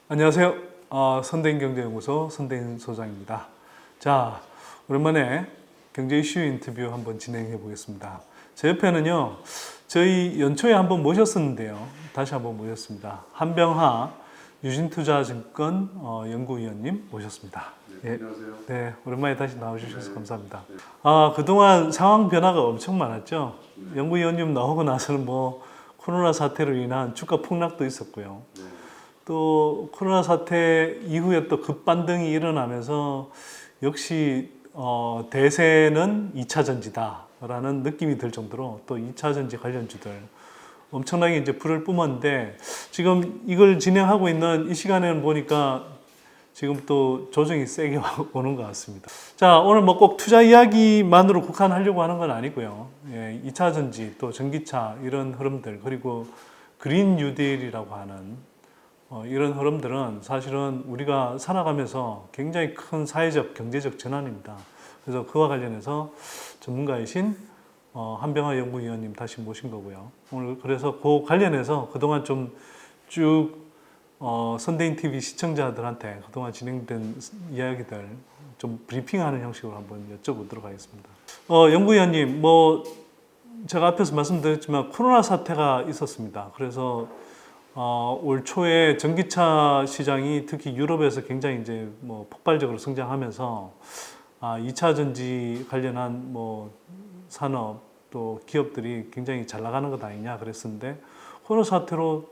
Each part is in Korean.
안녕하세요. 선대인경제연구소 선대인 소장입니다. 자, 오랜만에 경제 이슈 인터뷰 한번 진행해 보겠습니다. 제 옆에는요, 저희 연초에 한번 모셨었는데요. 다시 한번 모셨습니다. 한병하 유진투자증권 연구위원님 모셨습니다. 네, 안녕하세요. 네, 오랜만에 다시 나와주셔서 네. 감사합니다. 네. 그동안 상황 변화가 엄청 많았죠. 연구위원님 나오고 나서는 코로나 사태로 인한 주가 폭락도 있었고요. 네. 또 코로나 사태 이후에 또 급반등이 일어나면서 역시 대세는 2차 전지다라는 느낌이 들 정도로 또 2차 전지 관련주들 엄청나게 이제 불을 뿜었는데 지금 이걸 진행하고 있는 이 시간에는 보니까 지금 또 조정이 세게 오는 것 같습니다. 자, 오늘 꼭 투자 이야기만으로 국한하려고 하는 건 아니고요. 2차 전지 또 전기차 이런 흐름들 그리고 그린 뉴딜이라고 하는 이런 흐름들은 사실은 우리가 살아가면서 굉장히 큰 사회적, 경제적 전환입니다. 그래서 그와 관련해서 전문가이신 한병하 연구위원님 다시 모신 거고요. 오늘 그래서 그 관련해서 그동안 좀 쭉 선대인 TV 시청자들한테 그동안 진행된 이야기들 좀 브리핑하는 형식으로 한번 여쭤보도록 하겠습니다. 연구위원님, 제가 앞에서 말씀드렸지만 코로나 사태가 있었습니다. 그래서 올 초에 전기차 시장이 특히 유럽에서 굉장히 이제 폭발적으로 성장하면서 2차 전지 관련한 산업 또 기업들이 굉장히 잘 나가는 것 아니냐 그랬었는데 코로나 사태로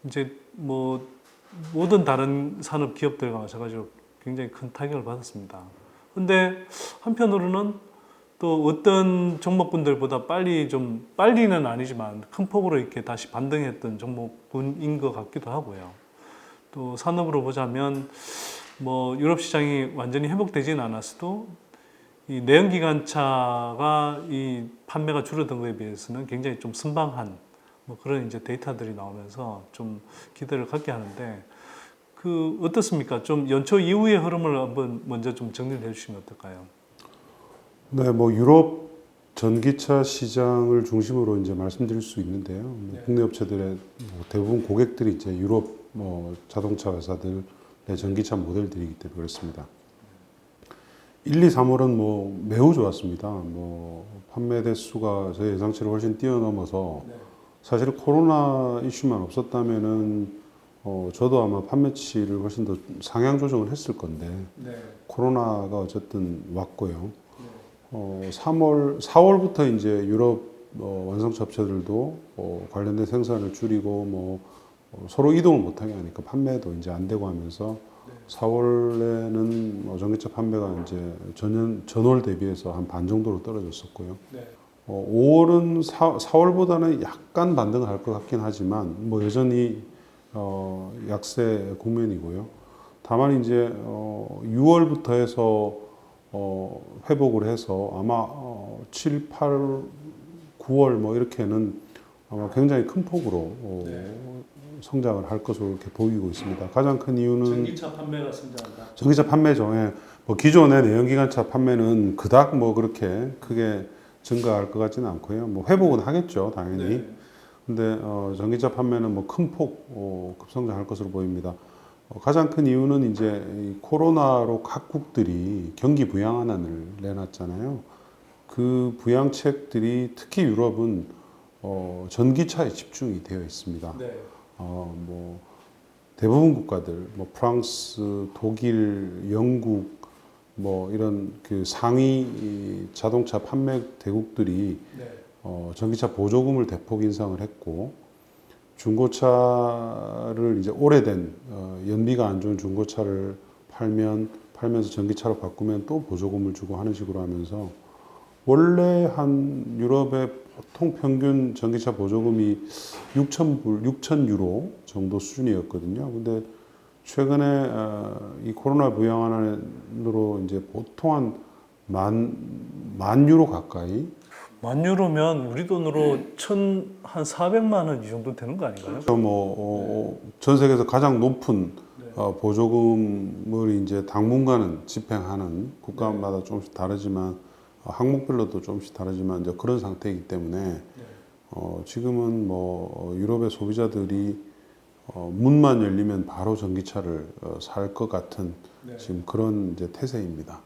이제 모든 다른 산업 기업들과 마찬가지로 굉장히 큰 타격을 받았습니다. 근데 한편으로는 또 어떤 종목군들보다 빨리는 아니지만 큰 폭으로 이렇게 다시 반등했던 종목군인 것 같기도 하고요. 또 산업으로 보자면 유럽 시장이 완전히 회복되지는 않았어도 이 내연기관차가 이 판매가 줄어든 것에 비해서는 굉장히 좀 선방한 그런 이제 데이터들이 나오면서 좀 기대를 갖게 하는데 어떻습니까? 좀 연초 이후의 흐름을 한번 먼저 좀 정리를 해주시면 어떨까요? 네, 유럽 전기차 시장을 중심으로 이제 말씀드릴 수 있는데요. 네. 국내 업체들의 대부분 고객들이 이제 유럽 자동차 회사들의 전기차 모델들이기 때문에 그렇습니다. 1, 2, 3월은 매우 좋았습니다. 판매 대수가 저희 예상치를 훨씬 뛰어넘어서 네. 사실 코로나 이슈만 없었다면은 저도 아마 판매치를 훨씬 더 상향 조정을 했을 건데 네. 코로나가 어쨌든 왔고요. 4월부터 이제 유럽 완성차 업체들도 관련된 생산을 줄이고 서로 이동을 못하게 하니까 판매도 이제 안 되고 하면서 4월에는 전기차 판매가 이제 전월 대비해서 한 반 정도로 떨어졌었고요. 5월은 4월보다는 약간 반등을 할 것 같긴 하지만 여전히 약세 국면이고요. 다만 이제 6월부터 해서 회복을 해서 아마 7, 8, 9월 이렇게는 아마 굉장히 큰 폭으로 성장을 할 것으로 이렇게 보이고 있습니다. 가장 큰 이유는 전기차 판매가 성장한다. 전기차 판매죠. 예. 기존의 내연기관차 판매는 그닥 그렇게 크게 증가할 것 같지는 않고요. 회복은 하겠죠, 당연히. 네. 근데 전기차 판매는 큰 폭 급성장할 것으로 보입니다. 가장 큰 이유는 이제 이 코로나로 각국들이 경기 부양안을 내놨잖아요. 그 부양책들이 특히 유럽은 전기차에 집중이 되어 있습니다. 네. 대부분 국가들, 프랑스, 독일, 영국, 이런 그 상위 자동차 판매 대국들이 네. 전기차 보조금을 대폭 인상을 했고, 중고차를 이제 오래된 연비가 안 좋은 중고차를 팔면서 전기차로 바꾸면 또 보조금을 주고 하는 식으로 하면서 원래 한 유럽의 보통 평균 전기차 보조금이 6천 유로 정도 수준이었거든요. 근데 최근에 이 코로나 부양안으로 이제 보통 만 유로 가까이. 만 유로면 우리 돈으로 한 400만 원 이 정도 되는 거 아닌가요? 전 세계에서 가장 높은 보조금을 이제 당분간은 집행하는 국가마다 조금씩 다르지만 항목별로도 조금씩 다르지만 이제 그런 상태이기 때문에 지금은 유럽의 소비자들이 문만 열리면 바로 전기차를 살 것 같은 네. 지금 그런 이제 태세입니다.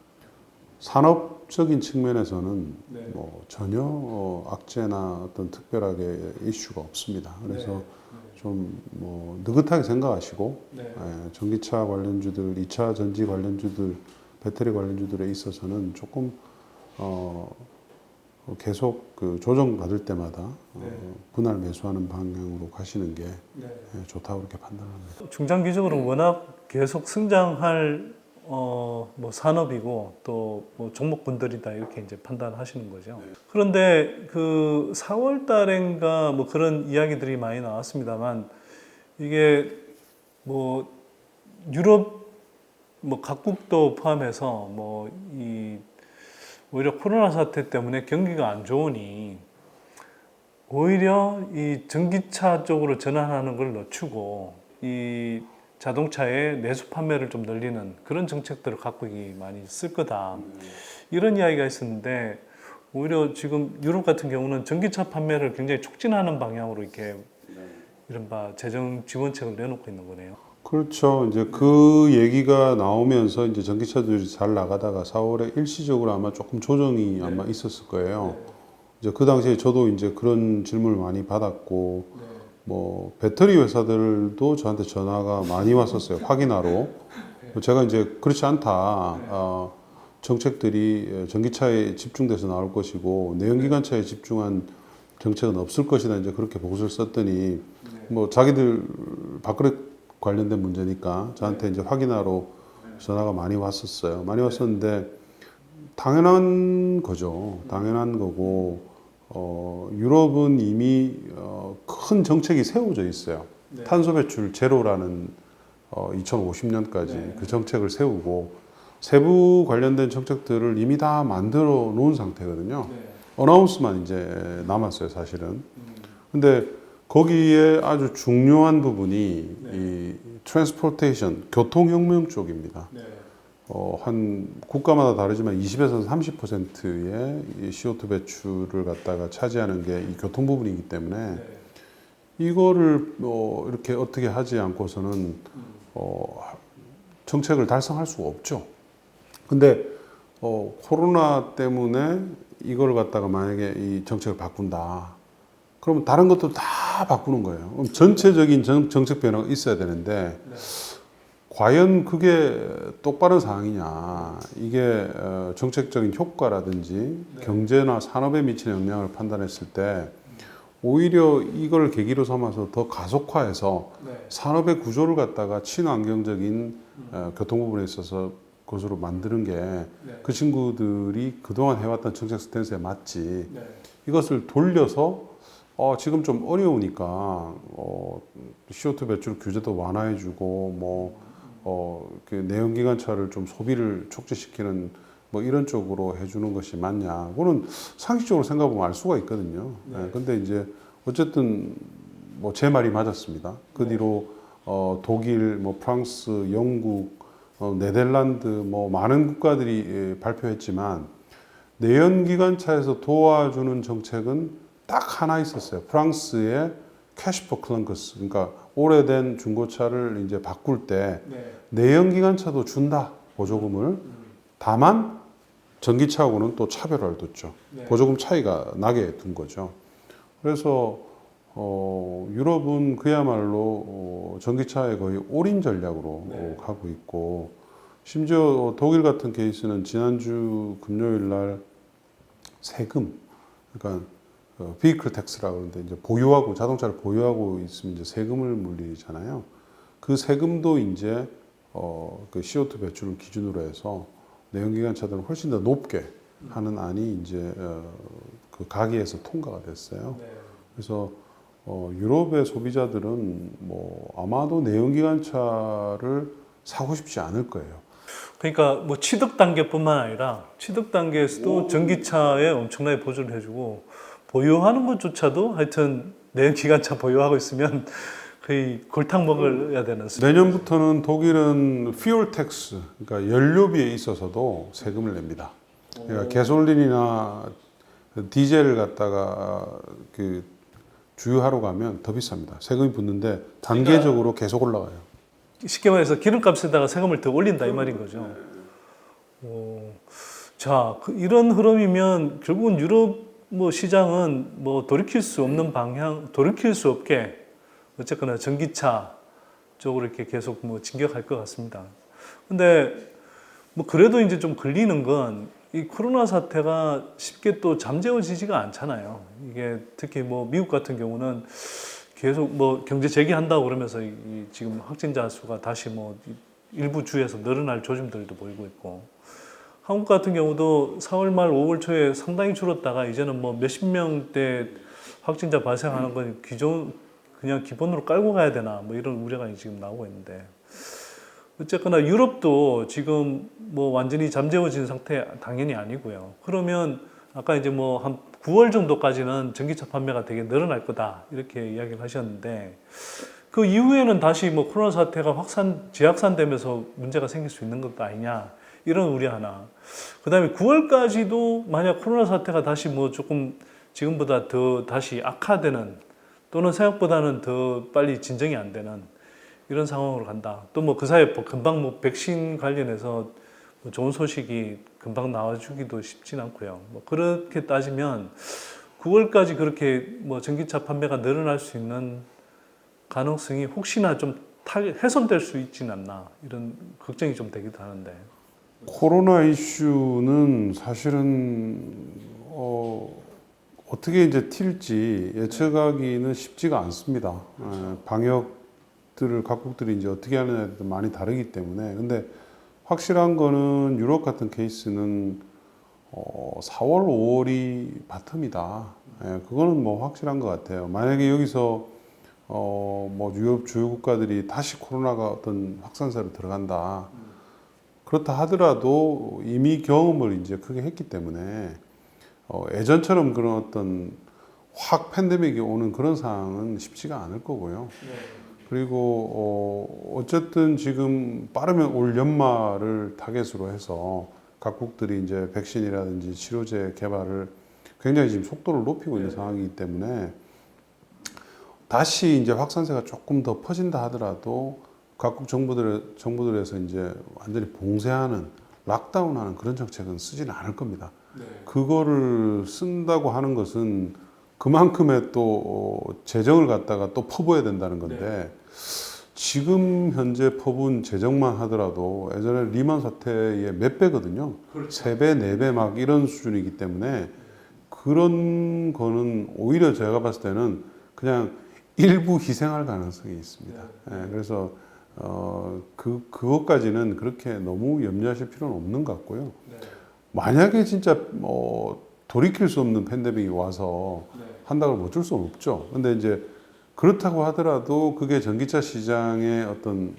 산업적인 측면에서는 네. 뭐 전혀 악재나 어떤 특별하게 이슈가 없습니다. 그래서 네. 좀 뭐 느긋하게 생각하시고 네. 전기차 관련주들, 2차 전지 관련주들, 배터리 관련주들에 있어서는 조금 계속 그 조정 받을 때마다 네. 분할 매수하는 방향으로 가시는 게 네. 좋다고 그렇게 판단합니다. 중장기적으로 워낙 계속 성장할 뭐 산업이고 또 뭐 종목군들이다 이렇게 이제 판단하시는 거죠. 그런데 그 4월 달인가 뭐 그런 이야기들이 많이 나왔습니다만 이게 뭐 유럽 뭐 각국도 포함해서 뭐 이 오히려 코로나 사태 때문에 경기가 안 좋으니 오히려 이 전기차 쪽으로 전환하는 걸 늦추고 이 자동차의 내수 판매를 좀 늘리는 그런 정책들을 갖고 많이 쓸 거다. 이런 이야기가 있었는데 오히려 지금 유럽 같은 경우는 전기차 판매를 굉장히 촉진하는 방향으로 이렇게 이른바 재정 지원책을 내놓고 있는 거네요. 그렇죠. 이제 그 얘기가 나오면서 이제 전기차들이 잘 나가다가 4월에 일시적으로 아마 조금 조정이 아마 있었을 거예요. 이제 그 당시에 저도 이제 그런 질문을 많이 받았고, 뭐 배터리 회사들도 저한테 전화가 많이 왔었어요. 확인하러. 제가 이제 그렇지 않다. 정책들이 전기차에 집중돼서 나올 것이고 내연기관차에 집중한 정책은 없을 것이다. 이제 그렇게 보고서를 썼더니 뭐 자기들 밥그릇 관련된 문제니까 저한테 이제 확인하러 전화가 많이 왔었어요. 많이 왔었는데 당연한 거죠. 당연한 거고 유럽은 이미 큰 정책이 세워져 있어요. 탄소 배출 제로라는 2050년까지 그 정책을 세우고 세부 관련된 정책들을 이미 다 만들어 놓은 상태거든요. 어나운스만 이제 남았어요, 사실은. 근데 거기에 아주 중요한 부분이 이 트랜스포테이션, 교통혁명 쪽입니다. 한 국가마다 다르지만 20에서 30%의 CO2 배출을 갖다가 차지하는 게 이 교통 부분이기 때문에 이거를 이렇게 어떻게 하지 않고서는 정책을 달성할 수가 없죠. 근데 코로나 때문에 이걸 갖다가 만약에 이 정책을 바꾼다. 그러면 다른 것도 다 바꾸는 거예요. 그럼 전체적인 정책 변화가 있어야 되는데 과연 그게 똑바른 상황이냐. 이게 정책적인 효과라든지 경제나 산업에 미치는 영향을 판단했을 때 오히려 이걸 계기로 삼아서 더 가속화해서 산업의 구조를 갖다가 친환경적인 교통 부분에 있어서 것으로 만드는 게 그 친구들이 그동안 해왔던 정책 스탠스에 맞지. 이것을 돌려서 지금 좀 어려우니까 CO2 배출 규제도 완화해주고 그 내연기관차를 좀 소비를 촉진시키는 뭐 이런 쪽으로 해주는 것이 맞냐? 그거는 상식적으로 생각해보면 알 수가 있거든요. 근데 이제 어쨌든 뭐 제 말이 맞았습니다. 그 뒤로 독일, 뭐 프랑스, 영국, 네덜란드 뭐 많은 국가들이 발표했지만 내연기관차에서 도와주는 정책은 딱 하나 있었어요. 프랑스의 캐시 포 클렁크스, 그러니까 오래된 중고차를 이제 바꿀 때 내연기관차도 준다 보조금을. 다만 전기차하고는 또 차별화를 뒀죠. 보조금 차이가 나게 둔 거죠. 그래서 유럽은 그야말로 전기차에 거의 올인 전략으로 가고 있고, 심지어 독일 같은 케이스는 지난주 금요일 날 세금, 그러니까 vehicle tax라고 하는데 이제 보유하고 자동차를 보유하고 있으면 이제 세금을 물리잖아요. 그 세금도 이제 그 CO2 배출을 기준으로 해서 내연기관차들은 훨씬 더 높게 하는 안이 이제 그 가기에서 통과가 됐어요. 그래서 유럽의 소비자들은 뭐 아마도 내연기관차를 사고 싶지 않을 거예요. 그러니까 뭐 취득 단계뿐만 아니라 취득 단계에서도 전기차에 엄청나게 보조를 해주고 보유하는 것조차도 하여튼 내연기관차 보유하고 있으면 거의 골탕 먹어야 되는. 내년부터는 독일은 fuel tax, 그러니까 연료비에 있어서도 세금을 냅니다. 그러니까 가솔린이나 디젤을 갖다가 그 주유하러 가면 더 비쌉니다. 세금이 붙는데 단계적으로 계속 올라가요. 쉽게 말해서 기름값에다가 세금을 더 올린다 이 말인 거죠. 자, 이런 흐름이면 결국은 유럽 뭐 시장은 뭐 돌이킬 수 없는 방향, 돌이킬 수 없게 어쨌거나 전기차 쪽으로 이렇게 계속 뭐 진격할 것 같습니다. 근데 뭐 그래도 이제 좀 걸리는 건 이 코로나 사태가 쉽게 또 잠재워지지가 않잖아요. 이게 특히 뭐 미국 같은 경우는 계속 뭐 경제 재개한다고 그러면서 이 지금 확진자 수가 다시 뭐 일부 주에서 늘어날 조짐들도 보이고 있고, 한국 같은 경우도 4월 말 5월 초에 상당히 줄었다가 이제는 뭐 몇십 명대 확진자 발생하는 건 기존 그냥 기본으로 깔고 가야 되나 뭐 이런 우려가 지금 나오고 있는데, 어쨌거나 유럽도 지금 뭐 완전히 잠재워진 상태 당연히 아니고요. 그러면 아까 이제 뭐 한 9월 정도까지는 전기차 판매가 되게 늘어날 거다 이렇게 이야기를 하셨는데, 그 이후에는 다시 뭐 코로나 사태가 재확산되면서 문제가 생길 수 있는 것도 아니냐 이런 우려 하나. 그다음에 9월까지도 만약 코로나 사태가 다시 뭐 조금 지금보다 더 다시 악화되는 또는 생각보다는 더 빨리 진정이 안 되는 이런 상황으로 간다. 또 뭐 그 사이에 금방 뭐 백신 관련해서 뭐 좋은 소식이 금방 나와주기도 쉽진 않고요. 뭐 그렇게 따지면 9월까지 그렇게 뭐 전기차 판매가 늘어날 수 있는 가능성이 혹시나 좀 훼손될 수 있지는 않나 이런 걱정이 좀 되기도 하는데. 코로나 이슈는 사실은 어떻게 이제 튈지 예측하기는 쉽지가 않습니다. 방역들을 각국들이 이제 어떻게 하느냐에 많이 다르기 때문에. 근데 확실한 거는 유럽 같은 케이스는 4월, 5월이 바텀이다. 그거는 뭐 확실한 것 같아요. 만약에 여기서 뭐 유럽 주요 국가들이 다시 코로나가 어떤 확산세로 들어간다. 그렇다 하더라도 이미 경험을 이제 크게 했기 때문에 예전처럼 그런 어떤 확 팬데믹이 오는 그런 상황은 쉽지가 않을 거고요. 그리고 어쨌든 지금 빠르면 올 연말을 타겟으로 해서 각국들이 이제 백신이라든지 치료제 개발을 굉장히 지금 속도를 높이고 있는 상황이기 때문에 다시 이제 확산세가 조금 더 퍼진다 하더라도 각국 정부들에서 이제 완전히 봉쇄하는 락다운하는 그런 정책은 쓰지는 않을 겁니다. 그거를 쓴다고 하는 것은 그만큼의 또 재정을 갖다가 또 퍼부어야 된다는 건데 지금 현재 퍼부은 재정만 하더라도 예전에 리만 사태의 몇 배거든요. 그렇죠. 3배, 4배 막 이런 수준이기 때문에 그런 거는 오히려 제가 봤을 때는 그냥 일부 희생할 가능성이 있습니다. 그래서 그것까지는 그렇게 너무 염려하실 필요는 없는 것 같고요. 만약에 진짜 돌이킬 수 없는 팬데믹이 와서 한다고 하면 어쩔 수 없죠. 근데 이제 그렇다고 하더라도 그게 전기차 시장의 어떤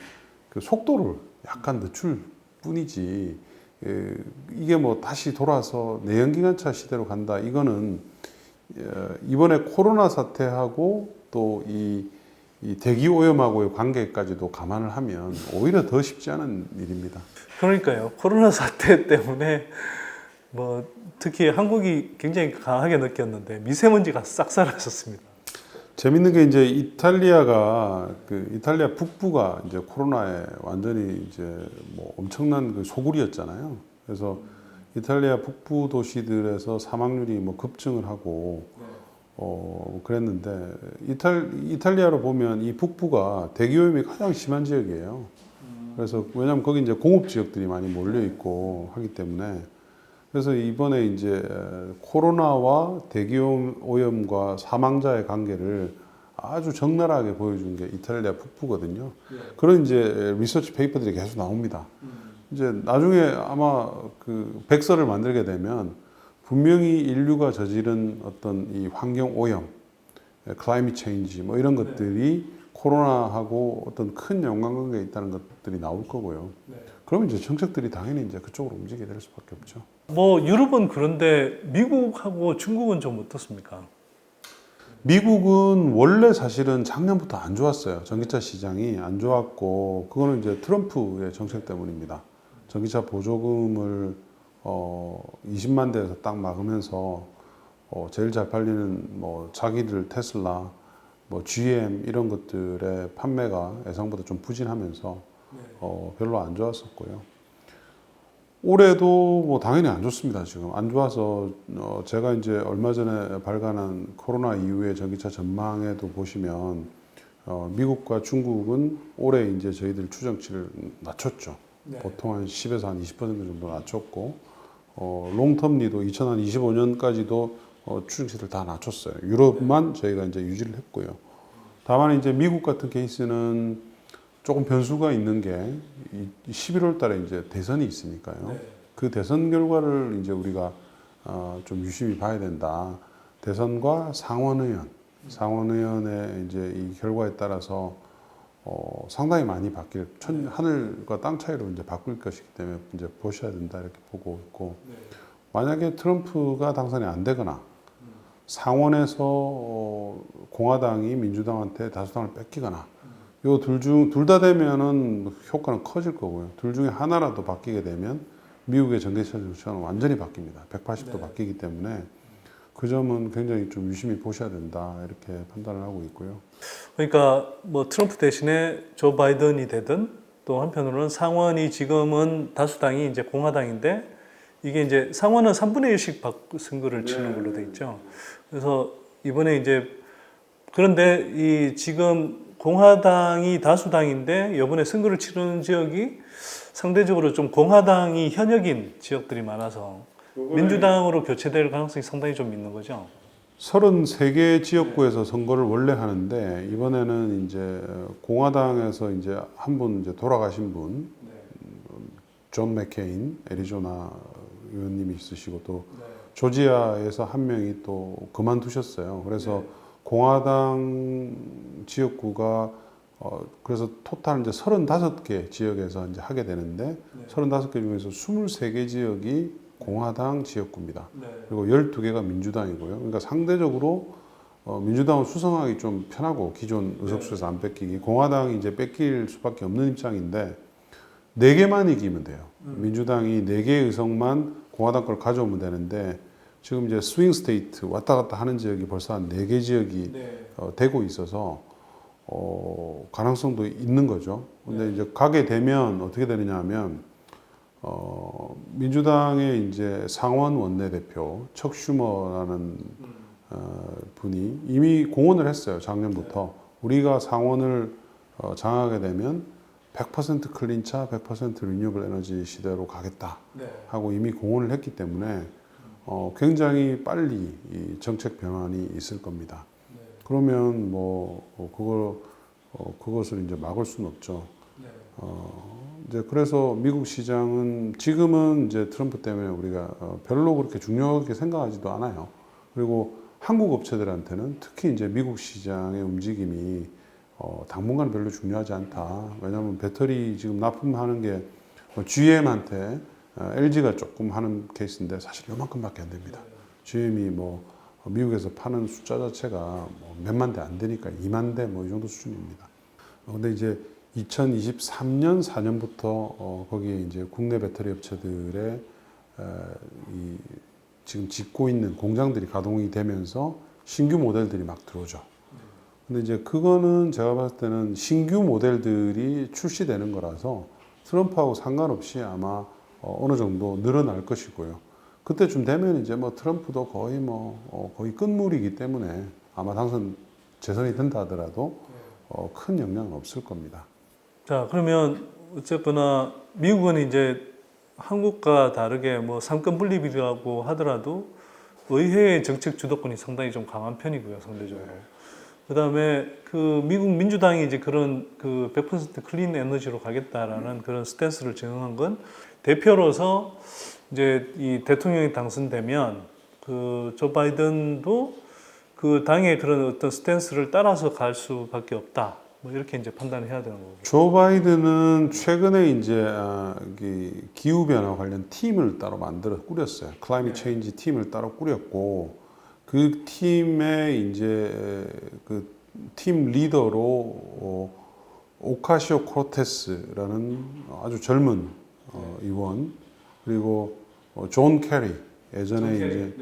그 속도를 약간 늦출 뿐이지, 이게 뭐 다시 돌아서 내연기관차 시대로 간다. 이거는 이번에 코로나 사태하고 또 이 대기 오염하고의 관계까지도 감안을 하면 오히려 더 쉽지 않은 일입니다. 그러니까요. 코로나 사태 때문에 뭐 특히 한국이 굉장히 강하게 느꼈는데 미세먼지가 싹 사라졌습니다. 재밌는 게 이제 이탈리아 북부가 이제 코로나에 완전히 이제 뭐 엄청난 그 소굴이었잖아요. 그래서 이탈리아 북부 도시들에서 사망률이 뭐 급증을 하고 그랬는데 이탈리아로 보면 이 북부가 대기오염이 가장 심한 지역이에요. 그래서 왜냐하면 거기 이제 공업 지역들이 많이 몰려 있고 하기 때문에. 그래서 이번에 이제 코로나와 대기오염과 사망자의 관계를 아주 적나라하게 보여준 게 이탈리아 북부거든요. 그런 이제 리서치 페이퍼들이 계속 나옵니다. 이제 나중에 아마 그 백서를 만들게 되면 분명히 인류가 저지른 어떤 이 환경 오염, 클라이밋 체인지 뭐 이런 것들이 코로나하고 어떤 큰 연관관계가 있다는 것들이 나올 거고요. 그러면 이제 정책들이 당연히 이제 그쪽으로 움직이게 될 수밖에 없죠. 뭐 유럽은 그런데 미국하고 중국은 좀 어떻습니까? 미국은 원래 사실은 작년부터 안 좋았어요. 전기차 시장이 안 좋았고, 그거는 이제 트럼프의 정책 때문입니다. 전기차 보조금을 20만 대에서 딱 막으면서 제일 잘 팔리는 뭐 자기들 테슬라, 뭐 GM 이런 것들의 판매가 예상보다 좀 부진하면서 별로 안 좋았었고요. 올해도 뭐 당연히 안 좋습니다. 지금 안 좋아서 제가 이제 얼마 전에 발간한 코로나 이후의 전기차 전망에도 보시면 미국과 중국은 올해 이제 저희들 추정치를 낮췄죠. 보통 한 10에서 한 20% 정도 낮췄고 롱텀리도 2025년까지도 추정치를 다 낮췄어요. 유럽만 저희가 이제 유지를 했고요. 다만 이제 미국 같은 케이스는 조금 변수가 있는 게 11월 달에 이제 대선이 있으니까요. 그 대선 결과를 이제 우리가 좀 유심히 봐야 된다. 대선과 상원의원의 이제 이 결과에 따라서 상당히 많이 바뀔 하늘과 땅 차이로 이제 바뀔 것이기 때문에 이제 보셔야 된다 이렇게 보고 있고 만약에 트럼프가 당선이 안 되거나 상원에서 공화당이 민주당한테 다수당을 뺏기거나 요 둘 다 되면은 효과는 커질 거고요. 둘 중에 하나라도 바뀌게 되면 미국의 전개차 정책은 완전히 바뀝니다. 180도 바뀌기 때문에 그 점은 굉장히 좀 유심히 보셔야 된다 이렇게 판단을 하고 있고요. 그러니까 뭐 트럼프 대신에 조 바이든이 되든 또 한편으로는 상원이 지금은 다수당이 이제 공화당인데 이게 이제 상원은 3분의 1씩 선거를 치는 걸로 돼 있죠. 그래서 이번에 이제 그런데 이 지금 공화당이 다수당인데 이번에 선거를 치르는 지역이 상대적으로 좀 공화당이 현역인 지역들이 많아서 민주당으로 교체될 가능성이 상당히 좀 있는 거죠. 33개 지역구에서 선거를 원래 하는데 이번에는 이제 공화당에서 이제 한 분 이제 돌아가신 분, 존 맥케인 애리조나 의원님이 있으시고 또 조지아에서 한 명이 또 그만두셨어요. 그래서 공화당 지역구가 그래서 토탈 이제 35개 지역에서 이제 하게 되는데 35개 중에서 23개 지역이 공화당 지역구입니다. 그리고 12개가 민주당이고요. 그러니까 상대적으로 민주당은 수성하기 좀 편하고 기존 의석수에서 안 뺏기기 공화당이 이제 뺏길 수밖에 없는 입장인데 4개만 이기면 돼요. 민주당이 4개의 의석만 공화당 걸 가져오면 되는데 지금 이제 스윙 스테이트 왔다 갔다 하는 지역이 벌써 한 4개 지역이 되고 있어서 가능성도 있는 거죠. 근데 이제 가게 되면 어떻게 되느냐 하면 민주당의 이제 상원 원내대표 척 슈머라는 분이 이미 공언을 했어요. 작년부터 우리가 상원을 장악하게 되면 100% 클린차, 100% 리뉴얼 에너지 시대로 가겠다 하고 이미 공언을 했기 때문에 굉장히 빨리 이 정책 변환이 있을 겁니다. 그러면 뭐 그것을 이제 막을 수는 없죠. 이제 그래서 미국 시장은 지금은 이제 트럼프 때문에 우리가 별로 그렇게 중요하게 생각하지도 않아요. 그리고 한국 업체들한테는 특히 이제 미국 시장의 움직임이 당분간 별로 중요하지 않다. 왜냐하면 배터리 지금 납품하는 게 GM한테 LG가 조금 하는 케이스인데 사실 요만큼밖에 안 됩니다. GM이 뭐 미국에서 파는 숫자 자체가 뭐 몇만 대 안 되니까 2만 대 뭐 이 정도 수준입니다. 근데 이제 2023년 4년부터 거기에 이제 국내 배터리 업체들의 이 지금 짓고 있는 공장들이 가동이 되면서 신규 모델들이 막 들어오죠. 근데 이제 그거는 제가 봤을 때는 신규 모델들이 출시되는 거라서 트럼프하고 상관없이 아마 어느 정도 늘어날 것이고요. 그때쯤 되면 이제 뭐 트럼프도 거의 끝물이기 때문에 아마 재선이 된다 하더라도 큰 영향은 없을 겁니다. 자, 그러면 어쨌거나 미국은 이제 한국과 다르게 뭐 상권 분립이라고 하더라도 의회의 정책 주도권이 상당히 좀 강한 편이고요, 상대적으로. 그다음에 그 미국 민주당이 이제 그런 그 100% 클린 에너지로 가겠다라는 그런 스탠스를 정한 건 대표로서 이제 이 대통령이 당선되면 그 조 바이든도 그 당의 그런 어떤 스탠스를 따라서 갈 수밖에 없다. 뭐 이렇게 이제 판단을 해야 되는 거고. 조 바이든은 최근에 이제 기후 변화 관련 팀을 따로 꾸렸어요. 클라이밋 체인지 팀을 따로 꾸렸고 그 팀에 이제 그 팀 리더로 오카시오 코르테스라는 아주 젊은 의원 그리고 존 캐리 예전에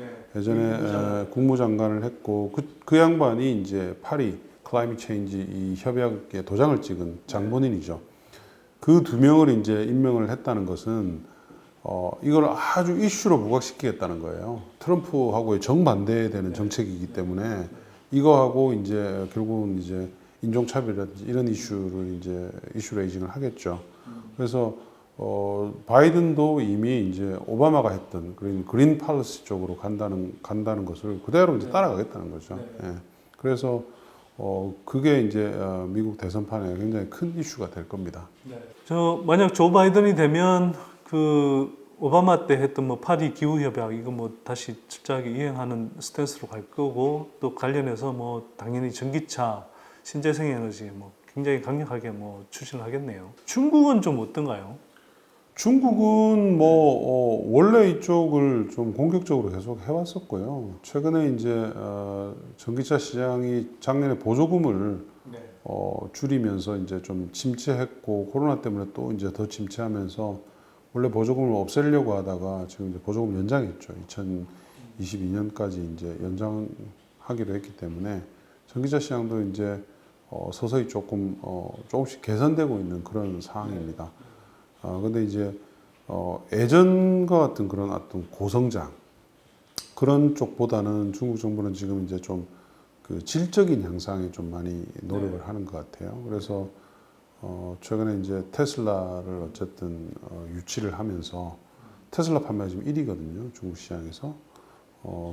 국무장관을 했고 그 양반이 이제 파리 클라이밋 체인지 이 협약에 도장을 찍은 장본인이죠. 그 두 명을 이제 임명을 했다는 것은 이걸 아주 이슈로 부각시키겠다는 거예요. 트럼프하고의 정반대되는 정책이기 때문에 이거하고 이제 결국은 이제 인종차별이라든지 이런 이슈를 이제 이슈 레이징을 하겠죠. 그래서 바이든도 이미 이제 오바마가 했던 그린 팔러시 쪽으로 간다는 것을 그대로 이제 따라가겠다는 거죠. 예. 그래서 그게 이제 미국 대선판에 굉장히 큰 이슈가 될 겁니다. 저 만약 조 바이든이 되면 그 오바마 때 했던 뭐 파리 기후 협약 이거 뭐 다시 철저하게 이행하는 스탠스로 갈 거고 또 관련해서 뭐 당연히 전기차, 신재생 에너지 뭐 굉장히 강력하게 뭐 추진을 하겠네요. 중국은 좀 어떤가요? 중국은 뭐 원래 이쪽을 좀 공격적으로 계속 해왔었고요. 최근에 이제 전기차 시장이 작년에 보조금을 줄이면서 이제 좀 침체했고 코로나 때문에 또 이제 더 침체하면서 원래 보조금을 없애려고 하다가 지금 이제 보조금 연장했죠. 2022년까지 이제 연장하기로 했기 때문에 전기차 시장도 이제 서서히 조금씩 개선되고 있는 그런 상황입니다. 근데 이제 예전과 같은 그런 어떤 고성장 그런 쪽보다는 중국 정부는 지금 이제 좀 그 질적인 향상에 좀 많이 노력을 하는 것 같아요. 그래서 최근에 이제 테슬라를 어쨌든 유치를 하면서 테슬라 판매가 지금 1위거든요. 중국 시장에서.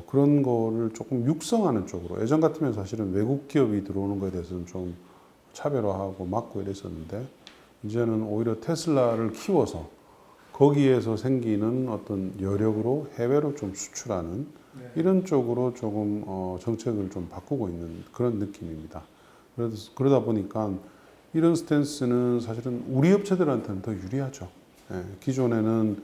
그런 거를 조금 육성하는 쪽으로 예전 같으면 사실은 외국 기업이 들어오는 거에 대해서는 좀 차별화하고 막고 이랬었는데 이제는 오히려 테슬라를 키워서 거기에서 생기는 어떤 여력으로 해외로 좀 수출하는 이런 쪽으로 조금 정책을 좀 바꾸고 있는 그런 느낌입니다. 그러다 보니까 이런 스탠스는 사실은 우리 업체들한테는 더 유리하죠. 예, 기존에는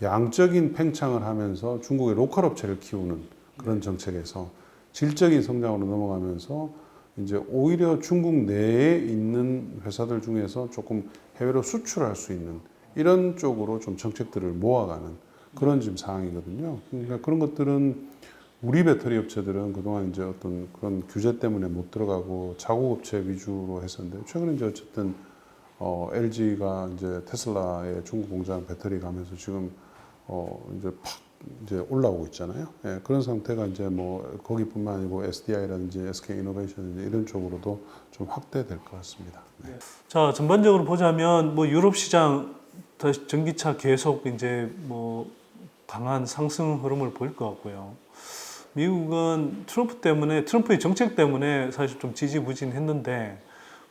양적인 팽창을 하면서 중국의 로컬 업체를 키우는 그런 정책에서 질적인 성장으로 넘어가면서 이제 오히려 중국 내에 있는 회사들 중에서 조금 해외로 수출할 수 있는 이런 쪽으로 좀 정책들을 모아가는 그런 지금 상황이거든요. 그러니까 그런 것들은 우리 배터리 업체들은 그동안 이제 어떤 그런 규제 때문에 못 들어가고 자국 업체 위주로 했었는데 최근에 이제 어쨌든 LG가 이제 테슬라의 중국 공장 배터리 가면서 지금 이제 팍 이제 올라오고 있잖아요. 예, 그런 상태가 이제 뭐 거기뿐만 아니고 SDI라든지 SK 이노베이션 이런 쪽으로도 좀 확대될 것 같습니다. 네. 자, 전반적으로 보자면 뭐 유럽 시장 다시 전기차 계속 이제 뭐 강한 상승 흐름을 보일 것 같고요. 미국은 트럼프의 정책 때문에 사실 좀 지지부진했는데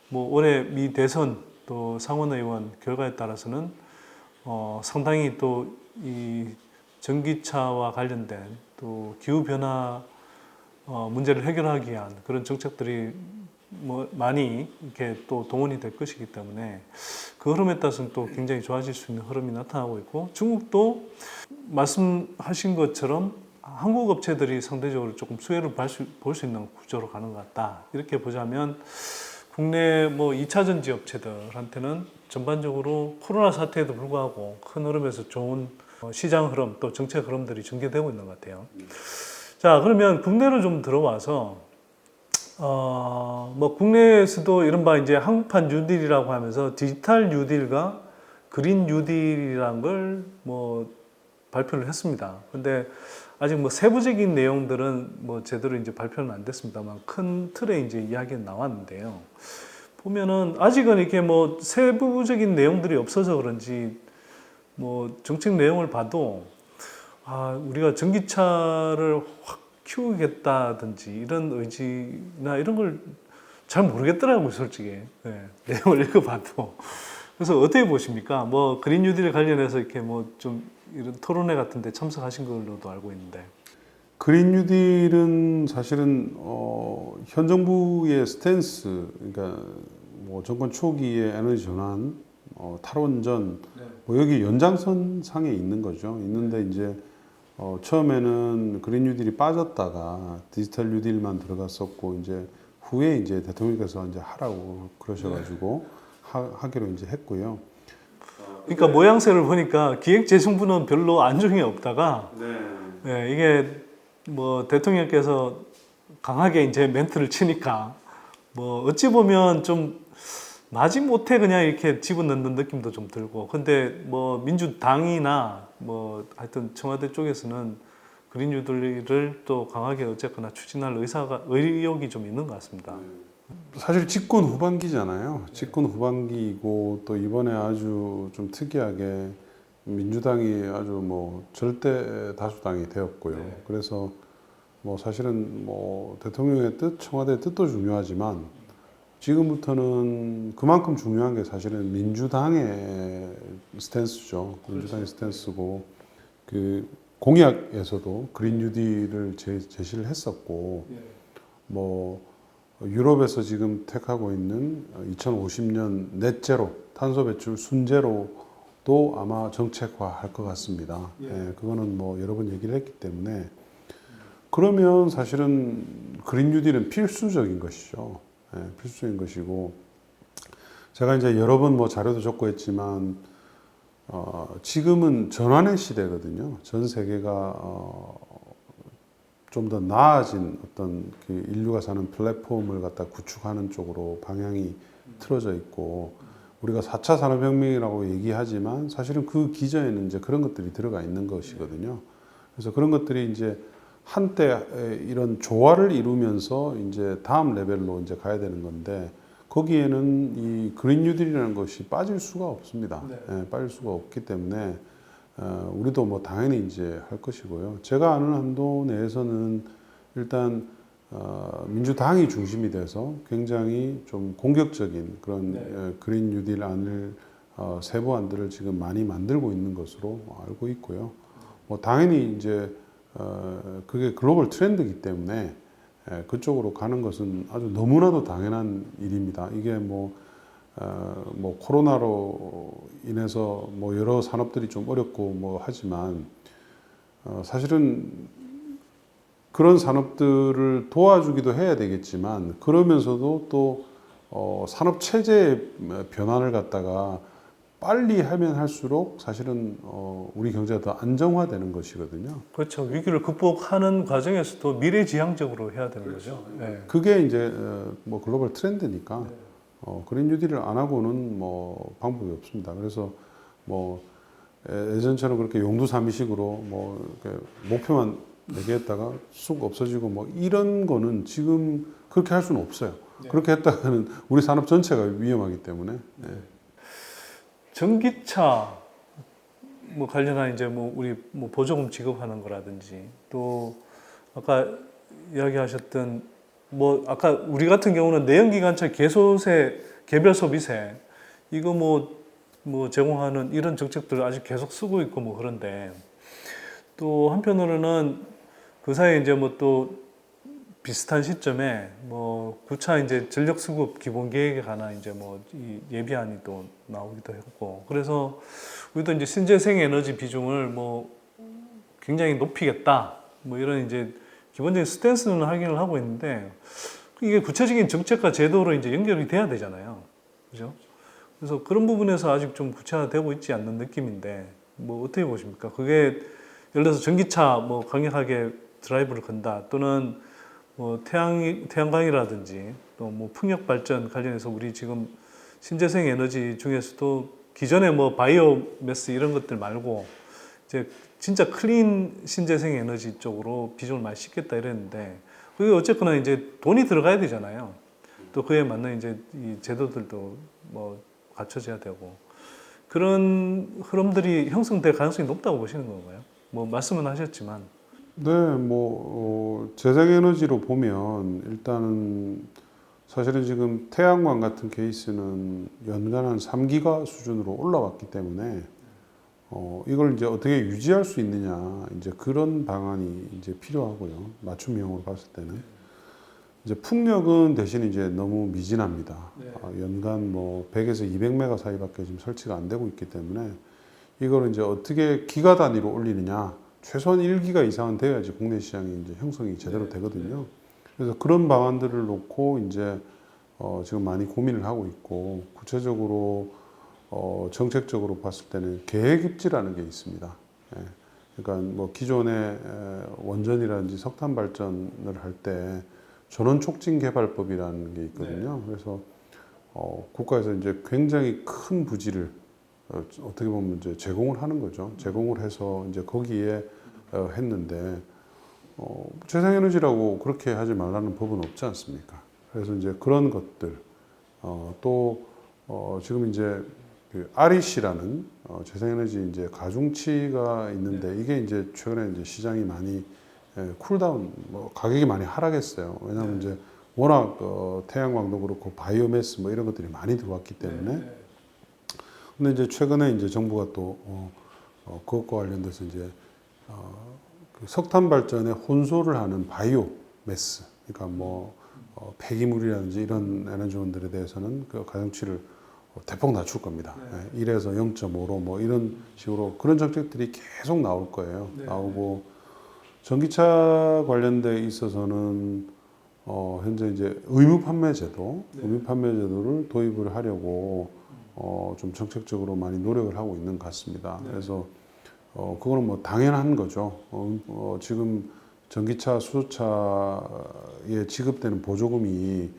뭐 올해 미 대선 또 상원의원 결과에 따라서는 상당히 또 이 전기차와 관련된 또 기후 변화 문제를 해결하기 위한 그런 정책들이 뭐 많이 이렇게 또 동원이 될 것이기 때문에 그 흐름에 따라서는 또 굉장히 좋아질 수 있는 흐름이 나타나고 있고 중국도 말씀하신 것처럼 한국 업체들이 상대적으로 조금 수혜를 볼 수 있는 구조로 가는 것 같다. 이렇게 보자면 국내 뭐 2차 전지 업체들한테는 전반적으로 코로나 사태에도 불구하고 큰 흐름에서 좋은 시장 흐름 또 정책 흐름들이 전개되고 있는 것 같아요. 자, 그러면 국내로 좀 들어와서 뭐 국내에서도 이른바 이제 한국판 뉴딜이라고 하면서 디지털 뉴딜과 그린 뉴딜이라는 걸 뭐 발표를 했습니다. 근데 아직 뭐 세부적인 내용들은 뭐 제대로 이제 발표는 안 됐습니다만 큰 틀에 이제 이야기는 나왔는데요. 보면은 아직은 이렇게 뭐 세부적인 내용들이 없어서 그런지 뭐 정책 내용을 봐도 우리가 전기차를 확 키우겠다든지 이런 의지나 이런 걸 잘 모르겠더라고요, 솔직히. 네, 내용을 읽어봐도. 그래서 어떻게 보십니까? 뭐 그린 뉴딜 관련해서 이렇게 뭐 좀 이런 토론회 같은데 참석하신 걸로도 알고 있는데. 그린 뉴딜은 사실은 현 정부의 스탠스, 그러니까 뭐 정권 초기의 에너지 전환, 탈원전, 뭐 여기 연장선 상에 있는 거죠. 있는데 이제 처음에는 그린 뉴딜이 빠졌다가 디지털 뉴딜만 들어갔었고 이제 후에 이제 대통령께서 이제 하라고 그러셔가지고 하기로 이제 했고요. 그러니까 모양새를 보니까 기획재정부는 별로 안중에 없다가 네, 이게 뭐 대통령께서 강하게 이제 멘트를 치니까 뭐 어찌 보면 좀 마지못해 그냥 이렇게 집어넣는 느낌도 좀 들고, 근데 뭐 민주당이나 뭐 하여튼 청와대 쪽에서는 그린 뉴딜을 또 강하게 어쨌거나 추진할 의욕이 좀 있는 것 같습니다. 사실 집권 후반기잖아요. 집권 후반기이고 또 이번에 아주 좀 특이하게 민주당이 아주 뭐 절대 다수당이 되었고요. 네. 그래서 뭐 사실은 뭐 대통령의 뜻, 청와대의 뜻도 중요하지만 지금부터는 그만큼 중요한 게 사실은 민주당의 스탠스죠. 민주당의 스탠스고 그 공약에서도 그린 뉴딜을 제시를 했었고 뭐 유럽에서 지금 택하고 있는 2050년 넷제로 탄소 배출 순제로도 아마 정책화할 것 같습니다. 예, 그거는 뭐 여러 번 얘기를 했기 때문에 그러면 사실은 그린 뉴딜은 필수적인 것이죠. 예, 필수적인 것이고 제가 이제 여러 번 뭐 자료도 적고 했지만 지금은 전환의 시대거든요. 전 세계가 좀 더 나아진 어떤 그 인류가 사는 플랫폼을 갖다 구축하는 쪽으로 방향이 틀어져 있고 우리가 4차 산업혁명이라고 얘기하지만 사실은 그 기저에는 이제 그런 것들이 들어가 있는 것이거든요. 그래서 그런 것들이 이제 한때 이런 조화를 이루면서 이제 다음 레벨로 이제 가야 되는 건데 거기에는 이 그린 뉴딜이라는 것이 빠질 수가 없습니다. 네. 예, 빠질 수가 없기 때문에 우리도 뭐 당연히 이제 할 것이고요. 제가 아는 한도 내에서는 일단 민주당이 중심이 돼서 굉장히 좀 공격적인 그런 그린 뉴딜 안을 세부안들을 지금 많이 만들고 있는 것으로 알고 있고요. 뭐 당연히 이제 그게 글로벌 트렌드이기 때문에 그쪽으로 가는 것은 아주 너무나도 당연한 일입니다. 이게 뭐 코로나로 인해서 뭐 여러 산업들이 좀 어렵고 뭐 하지만 사실은 그런 산업들을 도와주기도 해야 되겠지만 그러면서도 또 산업 체제의 변화를 갖다가 빨리 하면 할수록 사실은 우리 경제가 더 안정화되는 것이거든요. 그렇죠. 위기를 극복하는 과정에서도 미래지향적으로 해야 되는 거죠. 네. 그게 이제 뭐 글로벌 트렌드니까 그린 뉴딜을 안 하고는 뭐 방법이 없습니다. 그래서 뭐 예전처럼 그렇게 용두사미식으로 뭐 이렇게 목표만 얘기했다가 쑥 없어지고 뭐 이런 거는 지금 그렇게 할 수는 없어요. 그렇게 했다가는 우리 산업 전체가 위험하기 때문에. 전기차 뭐 관련한 이제 뭐 우리 뭐 보조금 지급하는 거라든지 또 아까 이야기하셨던 뭐 아까 우리 같은 경우는 내연기관차 개소세 개별 소비세 이거 뭐 제공하는 이런 정책들을 아직 계속 쓰고 있고 뭐 그런데 또 한편으로는 그 사이에 이제 뭐 또 비슷한 시점에 뭐 9차 이제 전력 수급 기본 계획에 관한 이제 뭐 이 예비안이 또 나오기도 했고 그래서 우리도 이제 신재생 에너지 비중을 뭐 굉장히 높이겠다 뭐 이런 이제 기본적인 스탠스는 확인을 하고 있는데 이게 구체적인 정책과 제도로 이제 연결이 돼야 되잖아요. 그죠? 그래서 그런 부분에서 아직 좀 구체화되고 있지 않는 느낌인데 뭐 어떻게 보십니까? 그게 예를 들어서 전기차 뭐 강력하게 드라이브를 건다 또는 뭐 태양광이라든지 또 뭐 풍력 발전 관련해서 우리 지금 신재생 에너지 중에서도 기존에 뭐 바이오매스 이런 것들 말고 이제 진짜 클린 신재생 에너지 쪽으로 비중을 많이 싣겠다 이랬는데 그게 어쨌거나 이제 돈이 들어가야 되잖아요. 또 그에 맞는 이제 이 제도들도 뭐 갖춰져야 되고 그런 흐름들이 형성될 가능성이 높다고 보시는 건가요? 뭐 말씀은 하셨지만 네, 뭐 재생에너지로 보면 일단은 사실은 지금 태양광 같은 케이스는 연간 한 3기가 수준으로 올라왔기 때문에 이걸 이제 어떻게 유지할 수 있느냐 이제 그런 방안이 이제 필요하고요. 맞춤형으로 봤을 때는 이제 풍력은 대신 이제 너무 미진합니다. 연간 뭐 100에서 200메가 사이밖에 지금 설치가 안 되고 있기 때문에 이걸 이제 어떻게 기가 단위로 올리느냐. 최소한 1기가 이상은 돼야지 국내 시장이 이제 형성이 제대로 되거든요. 그래서 그런 방안들을 놓고 이제 지금 많이 고민을 하고 있고 구체적으로 정책적으로 봤을 때는 계획 입지라는 게 있습니다. 예. 그러니까 뭐 기존의 원전이라든지 석탄 발전을 할 때 전원 촉진 개발법이라는 게 있거든요. 그래서 국가에서 이제 굉장히 큰 부지를 어떻게 보면 이제 제공을 하는 거죠. 제공을 해서 이제 거기에 했는데 재생에너지라고 그렇게 하지 말라는 법은 없지 않습니까? 그래서 이제 그런 것들 또 지금 이제 그 REC라는 재생에너지 이제 가중치가 있는데 이게 이제 최근에 이제 시장이 많이 쿨다운 가격이 많이 하락했어요. 왜냐하면 이제 워낙 태양광도 그렇고 바이오매스 뭐 이런 것들이 많이 들어왔기 때문에. 근데 이제 최근에 이제 정부가 또 그것과 관련돼서 이제 그 석탄 발전에 혼소를 하는 바이오매스, 그러니까 뭐 폐기물이라든지 이런 에너지원들에 대해서는 그 가중치를 대폭 낮출 겁니다. 1에서 0.5로 뭐 이런 식으로 그런 정책들이 계속 나올 거예요. 나오고 전기차 관련돼 있어서는 현재 이제 의무 판매 제도를 도입을 하려고 좀 정책적으로 많이 노력을 하고 있는 것 같습니다. 그래서 그거는 뭐 당연한 거죠. 지금 전기차, 수소차에 지급되는 보조금이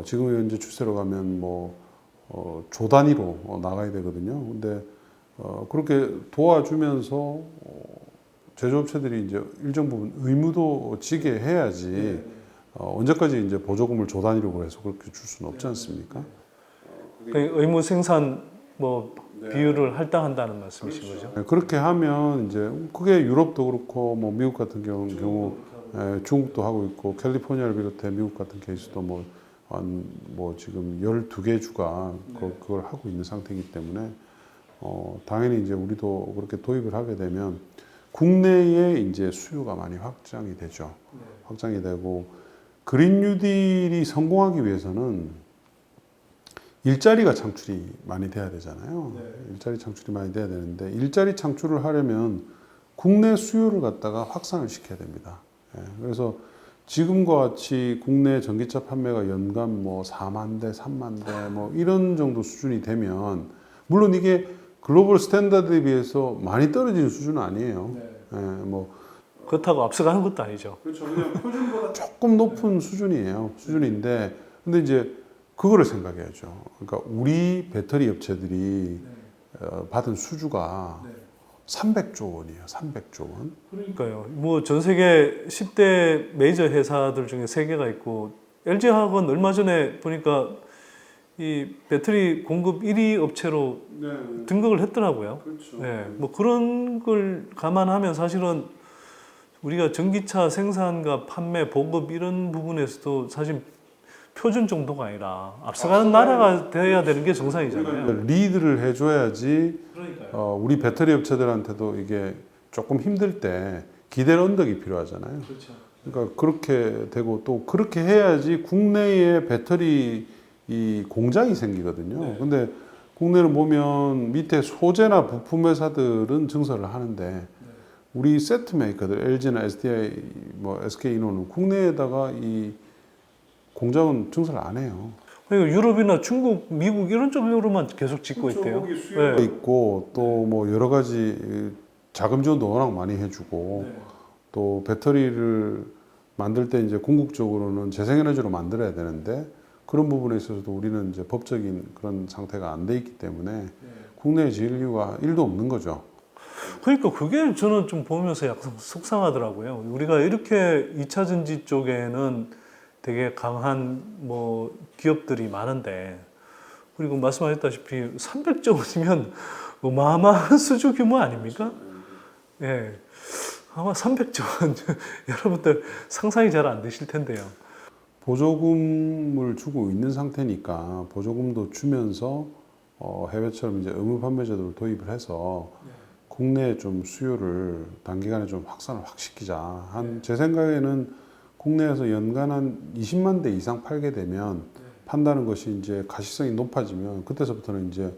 지금 현재 추세로 가면 뭐 조 단위로 나가야 되거든요. 근데 그렇게 도와주면서 제조업체들이 이제 일정 부분 의무도 지게 해야지 언제까지 이제 보조금을 조 단위로 해서 그렇게 줄 수는 없지 않습니까? 그 의무 생산 뭐 비율을 할당한다는 말씀이신 거죠? 네, 그렇게 하면 이제 그게 유럽도 그렇고 뭐 미국 같은 경우 중국도 하고 있고 캘리포니아를 비롯해 미국 같은 케이스도 뭐 지금 12개 주가 그걸 하고 있는 상태이기 때문에 당연히 이제 우리도 그렇게 도입을 하게 되면 국내에 이제 수요가 많이 확장이 되죠. 확장이 되고 그린 뉴딜이 성공하기 위해서는 일자리가 창출이 많이 돼야 되잖아요. 일자리 창출이 많이 돼야 되는데 일자리 창출을 하려면 국내 수요를 갖다가 확산을 시켜야 됩니다. 그래서 지금과 같이 국내 전기차 판매가 연간 뭐 4만 대, 3만 대 뭐 이런 정도 수준이 되면 물론 이게 글로벌 스탠다드에 비해서 많이 떨어지는 수준은 아니에요. 뭐 그렇다고 앞서가는 것도 아니죠. 그렇죠. 그냥 표준보다 조금 높은 수준인데 근데 이제 그거를 생각해야죠. 그러니까 우리 배터리 업체들이 받은 수주가 300조 원이에요. 300조 원. 그러니까요. 뭐 전 세계 10대 메이저 회사들 중에 3개가 있고 LG화학은 얼마 전에 보니까 이 배터리 공급 1위 업체로 등극을 했더라고요. 그렇죠. 뭐 그런 걸 감안하면 사실은 우리가 전기차 생산과 판매, 보급 이런 부분에서도 사실 표준 정도가 아니라 앞서가는 나라가 되어야 되는 게 정상이잖아요. 리드를 해줘야지 그러니까요. 우리 배터리 업체들한테도 이게 조금 힘들 때 기댈 언덕이 필요하잖아요. 그렇죠. 그러니까 그렇게 되고 또 그렇게 해야지 국내에 배터리 이 공장이 생기거든요. 근데 국내는 보면 밑에 소재나 부품 회사들은 증설을 하는데 우리 세트 메이커들 LG나 SDI, 뭐 SK이노는 국내에다가 이 공장은 증설 안 해요. 그러니까 유럽이나 중국, 미국 이런 쪽으로만 계속 짓고 있대요. 수요가 있고 또 뭐 여러 가지 자금 지원도 워낙 많이 해주고 또 배터리를 만들 때 이제 궁극적으로는 재생에너지로 만들어야 되는데 그런 부분에 있어서도 우리는 이제 법적인 그런 상태가 안 돼 있기 때문에 국내에 지을 이유가 1도 없는 거죠. 그러니까 그게 저는 좀 보면서 약간 속상하더라고요. 우리가 이렇게 2차 전지 쪽에는 되게 강한 뭐 기업들이 많은데 그리고 말씀하셨다시피 300조 원이면 어마어마한 수주 규모 아닙니까? 예. 아마 300조 원 여러분들 상상이 잘 안 되실 텐데요. 보조금을 주고 있는 상태니까 보조금도 주면서 해외처럼 이제 의무 판매 제도를 도입을 해서 국내에 좀 수요를 단기간에 좀 확산을 확 시키자. 제 생각에는 국내에서 연간 한 20만 대 이상 팔게 되면 판다는 것이 이제 가시성이 높아지면 그때서부터는 이제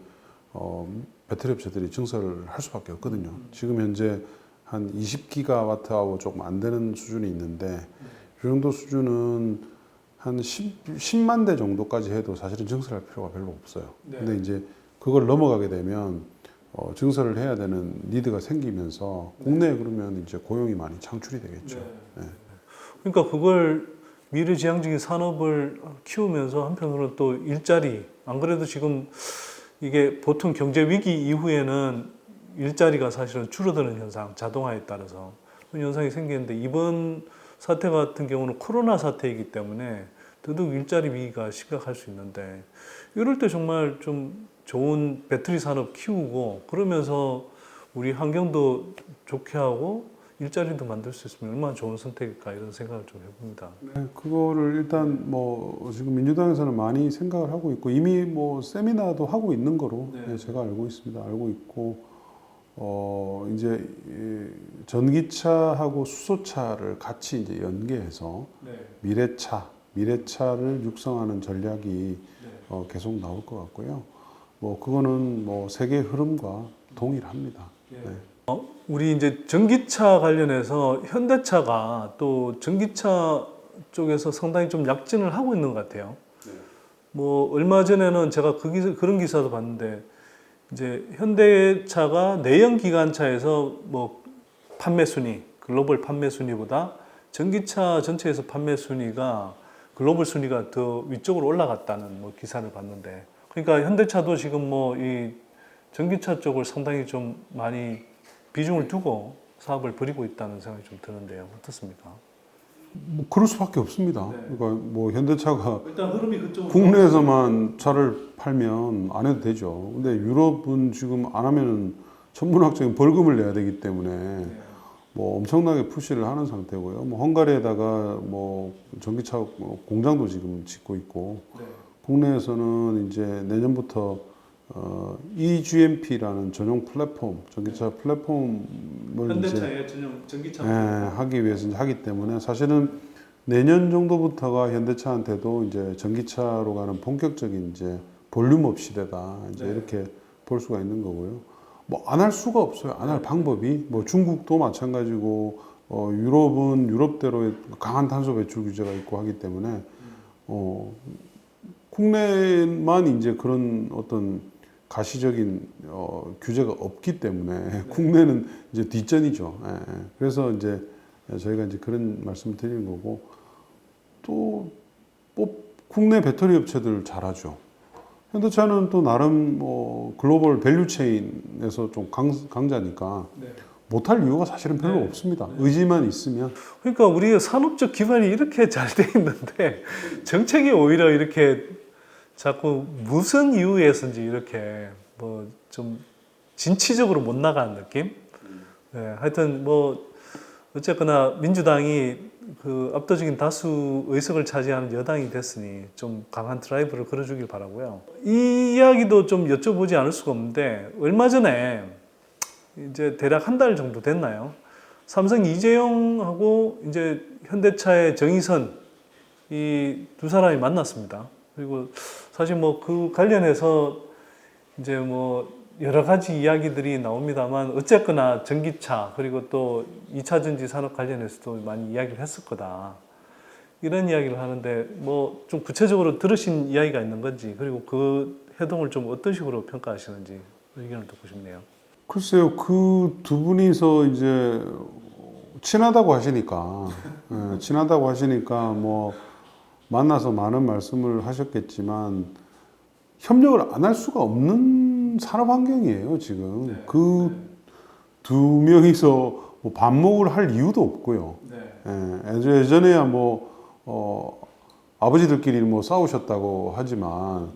배터리 업체들이 증설을 할 수밖에 없거든요. 지금 현재 한 20기가와트아워 조금 안 되는 수준이 있는데 이 정도 수준은 한 10만 대 정도까지 해도 사실은 증설할 필요가 별로 없어요. 근데 이제 그걸 넘어가게 되면 증설을 해야 되는 니드가 생기면서 국내에 그러면 이제 고용이 많이 창출이 되겠죠. 그러니까 그걸 미래지향적인 산업을 키우면서 한편으로는 또 일자리, 안 그래도 지금 이게 보통 경제 위기 이후에는 일자리가 사실은 줄어드는 현상, 자동화에 따라서 그런 현상이 생기는데 이번 사태 같은 경우는 코로나 사태이기 때문에 더더욱 일자리 위기가 심각할 수 있는데 이럴 때 정말 좀 좋은 배터리 산업 키우고 그러면서 우리 환경도 좋게 하고 일자리도 만들 수 있으면 얼마나 좋은 선택일까 이런 생각을 좀 해봅니다. 네, 그거를 일단 뭐 지금 민주당에서는 많이 생각을 하고 있고 이미 뭐 세미나도 하고 있는 거로 네, 제가 알고 있습니다. 알고 있고 이제 이 전기차하고 수소차를 같이 이제 연계해서 미래차를 육성하는 전략이 계속 나올 것 같고요. 뭐 그거는 뭐 세계 흐름과 동일합니다. 네. 우리 이제 전기차 관련해서 현대차가 또 전기차 쪽에서 상당히 좀 약진을 하고 있는 것 같아요. 뭐 얼마 전에는 제가 그런 기사도 봤는데 이제 현대차가 내연 기관차에서 뭐 판매 순위, 글로벌 판매 순위보다 전기차 전체에서 판매 순위가 글로벌 순위가 더 위쪽으로 올라갔다는 뭐 기사를 봤는데, 그러니까 현대차도 지금 뭐 이 전기차 쪽을 상당히 좀 많이 비중을 두고 사업을 벌이고 있다는 생각이 좀 드는데요. 어떻습니까? 뭐 그럴 수밖에 없습니다. 그러니까 뭐 현대차가 일단 흐름이 그쪽으로 국내에서만 차를 팔면 안 해도 되죠. 근데 유럽은 지금 안 하면은 천문학적인 벌금을 내야 되기 때문에 뭐 엄청나게 푸시를 하는 상태고요. 뭐 헝가리에다가 뭐 전기차 공장도 지금 짓고 있고 국내에서는 이제 내년부터 eGMP라는 전용 플랫폼, 전기차 플랫폼을 현대차의 전용 전기차 하기 위해서 이제 하기 때문에 사실은 내년 정도부터가 현대차한테도 이제 전기차로 가는 본격적인 이제 볼륨업 시대다 이제 이렇게 볼 수가 있는 거고요. 뭐 안 할 수가 없어요. 안 할 방법이 뭐 중국도 마찬가지고 유럽은 유럽대로의 강한 탄소 배출 규제가 있고 하기 때문에 국내만 이제 그런 어떤 가시적인 규제가 없기 때문에 국내는 이제 뒷전이죠. 그래서 이제 저희가 이제 그런 말씀을 드리는 거고 또 국내 배터리 업체들 잘하죠. 현대차는 또 나름 뭐 글로벌 밸류체인에서 좀 강자니까 못할 이유가 사실은 별로 없습니다. 의지만 있으면. 그러니까 우리가 산업적 기반이 이렇게 잘 돼 있는데 정책이 오히려 이렇게 자꾸 무슨 이유에서인지 이렇게 뭐 좀 진취적으로 못 나가는 느낌? 네, 하여튼 뭐 어쨌거나 민주당이 그 압도적인 다수 의석을 차지하는 여당이 됐으니 좀 강한 드라이브를 걸어주길 바라고요. 이 이야기도 좀 여쭤보지 않을 수가 없는데 얼마 전에 이제 대략 한 달 정도 됐나요? 삼성 이재용하고 이제 현대차의 정의선 이 두 사람이 만났습니다. 그리고 사실 뭐 그 관련해서 이제 뭐 여러 가지 이야기들이 나옵니다만 어쨌거나 전기차 그리고 또 2차 전지 산업 관련해서도 많이 이야기를 했을 거다. 이런 이야기를 하는데 뭐 좀 구체적으로 들으신 이야기가 있는 건지 그리고 그 회동을 좀 어떤 식으로 평가하시는지 의견을 듣고 싶네요. 글쎄요, 그 두 분이서 이제 친하다고 하시니까, 친하다고 하시니까 뭐 만나서 많은 말씀을 하셨겠지만 협력을 안 할 수가 없는 산업 환경이에요, 지금. 그 두 명이서 뭐 반목을 할 이유도 없고요. 예전에야 뭐, 아버지들끼리 뭐 싸우셨다고 하지만,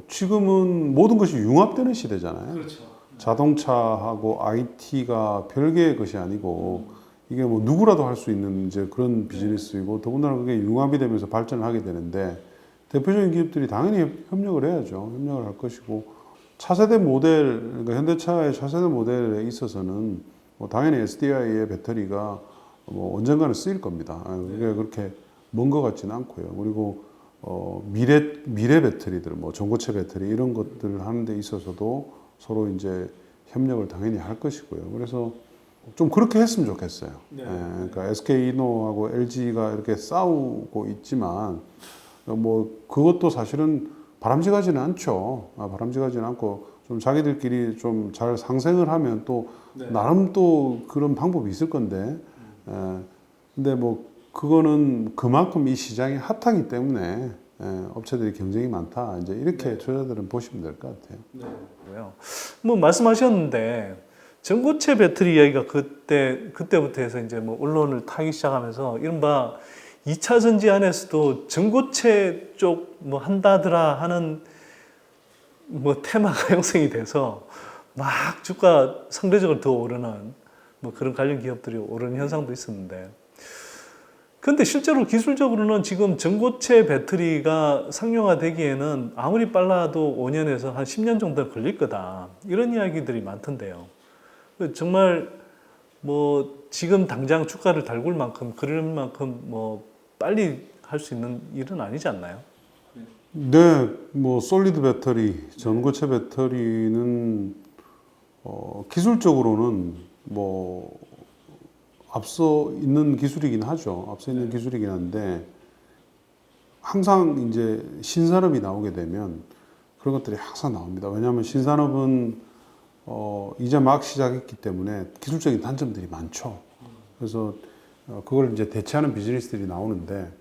지금은 모든 것이 융합되는 시대잖아요. 그렇죠. 자동차하고 IT가 별개의 것이 아니고, 이게 뭐 누구라도 할 수 있는 이제 그런 비즈니스이고, 더군다나 그게 융합이 되면서 발전을 하게 되는데, 대표적인 기업들이 당연히 협력을 해야죠. 협력을 할 것이고, 차세대 모델, 그러니까 현대차의 차세대 모델에 있어서는 뭐 당연히 SDI의 배터리가 뭐 언젠가는 쓰일 겁니다. 그게 그렇게 먼 것 같지는 않고요. 그리고 미래 배터리들, 뭐 전고체 배터리 이런 것들을 하는 데 있어서도 서로 이제 협력을 당연히 할 것이고요. 그래서 좀 그렇게 했으면 좋겠어요. 그러니까 SK이노하고 LG가 이렇게 싸우고 있지만 뭐 그것도 사실은 바람직하지는 않죠. 바람직하지는 않고 좀 자기들끼리 좀 잘 상생을 하면 또 나름 또 그런 방법이 있을 건데 근데 뭐 그거는 그만큼 이 시장이 핫하기 때문에 업체들이 경쟁이 많다. 이제 이렇게 투자자들은 보시면 될 것 같아요. 뭐 말씀하셨는데 전고체 배터리 이야기가 그때부터 해서 이제 뭐 언론을 타기 시작하면서 이른바 2차 전지 안에서도 전고체 쪽 뭐 한다더라 하는 뭐 테마가 형성이 돼서 막 주가 상대적으로 더 오르는 뭐 그런 관련 기업들이 오르는 현상도 있었는데, 근데 실제로 기술적으로는 지금 전고체 배터리가 상용화되기에는 아무리 빨라도 5년에서 한 10년 정도는 걸릴 거다, 이런 이야기들이 많던데요. 정말 뭐 지금 당장 주가를 달굴 만큼 그럴 만큼 뭐 빨리 할 수 있는 일은 아니지 않나요? 네, 뭐 솔리드 배터리, 전고체 배터리는 기술적으로는 뭐 앞서 있는 기술이긴 하죠. 앞서 있는 기술이긴 한데 항상 이제 신산업이 나오게 되면 그런 것들이 항상 나옵니다. 왜냐하면 신산업은 이제 막 시작했기 때문에 기술적인 단점들이 많죠. 그래서 그걸 이제 대체하는 비즈니스들이 나오는데,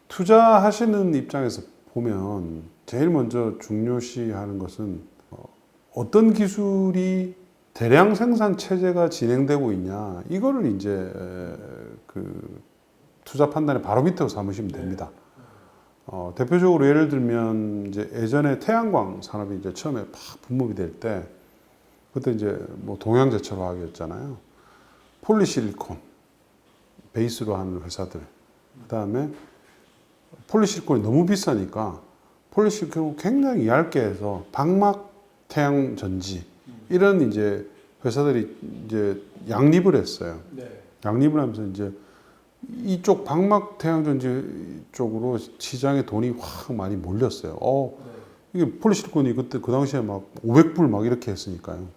투자하시는 입장에서 보면 제일 먼저 중요시하는 것은 어떤 기술이 대량 생산 체제가 진행되고 있냐, 이거를 이제 그 투자 판단의 바로 밑으로 삼으시면 됩니다. 대표적으로 예를 들면 이제 예전에 태양광 산업이 이제 처음에 팍 붐업이 될 때, 그때 이제 뭐 동양제철화학이었잖아요. 폴리실리콘 베이스로 하는 회사들, 그 다음에 폴리실리콘이 너무 비싸니까 폴리실리콘을 굉장히 얇게 해서 방막 태양전지, 이런 이제 회사들이 이제 양립을 했어요. 양립을 하면서 이제 이쪽 방막 태양전지 쪽으로 시장에 돈이 확 많이 몰렸어요. 이게 폴리실리콘이 그때 그 당시에 막 500불 막 이렇게 했으니까요.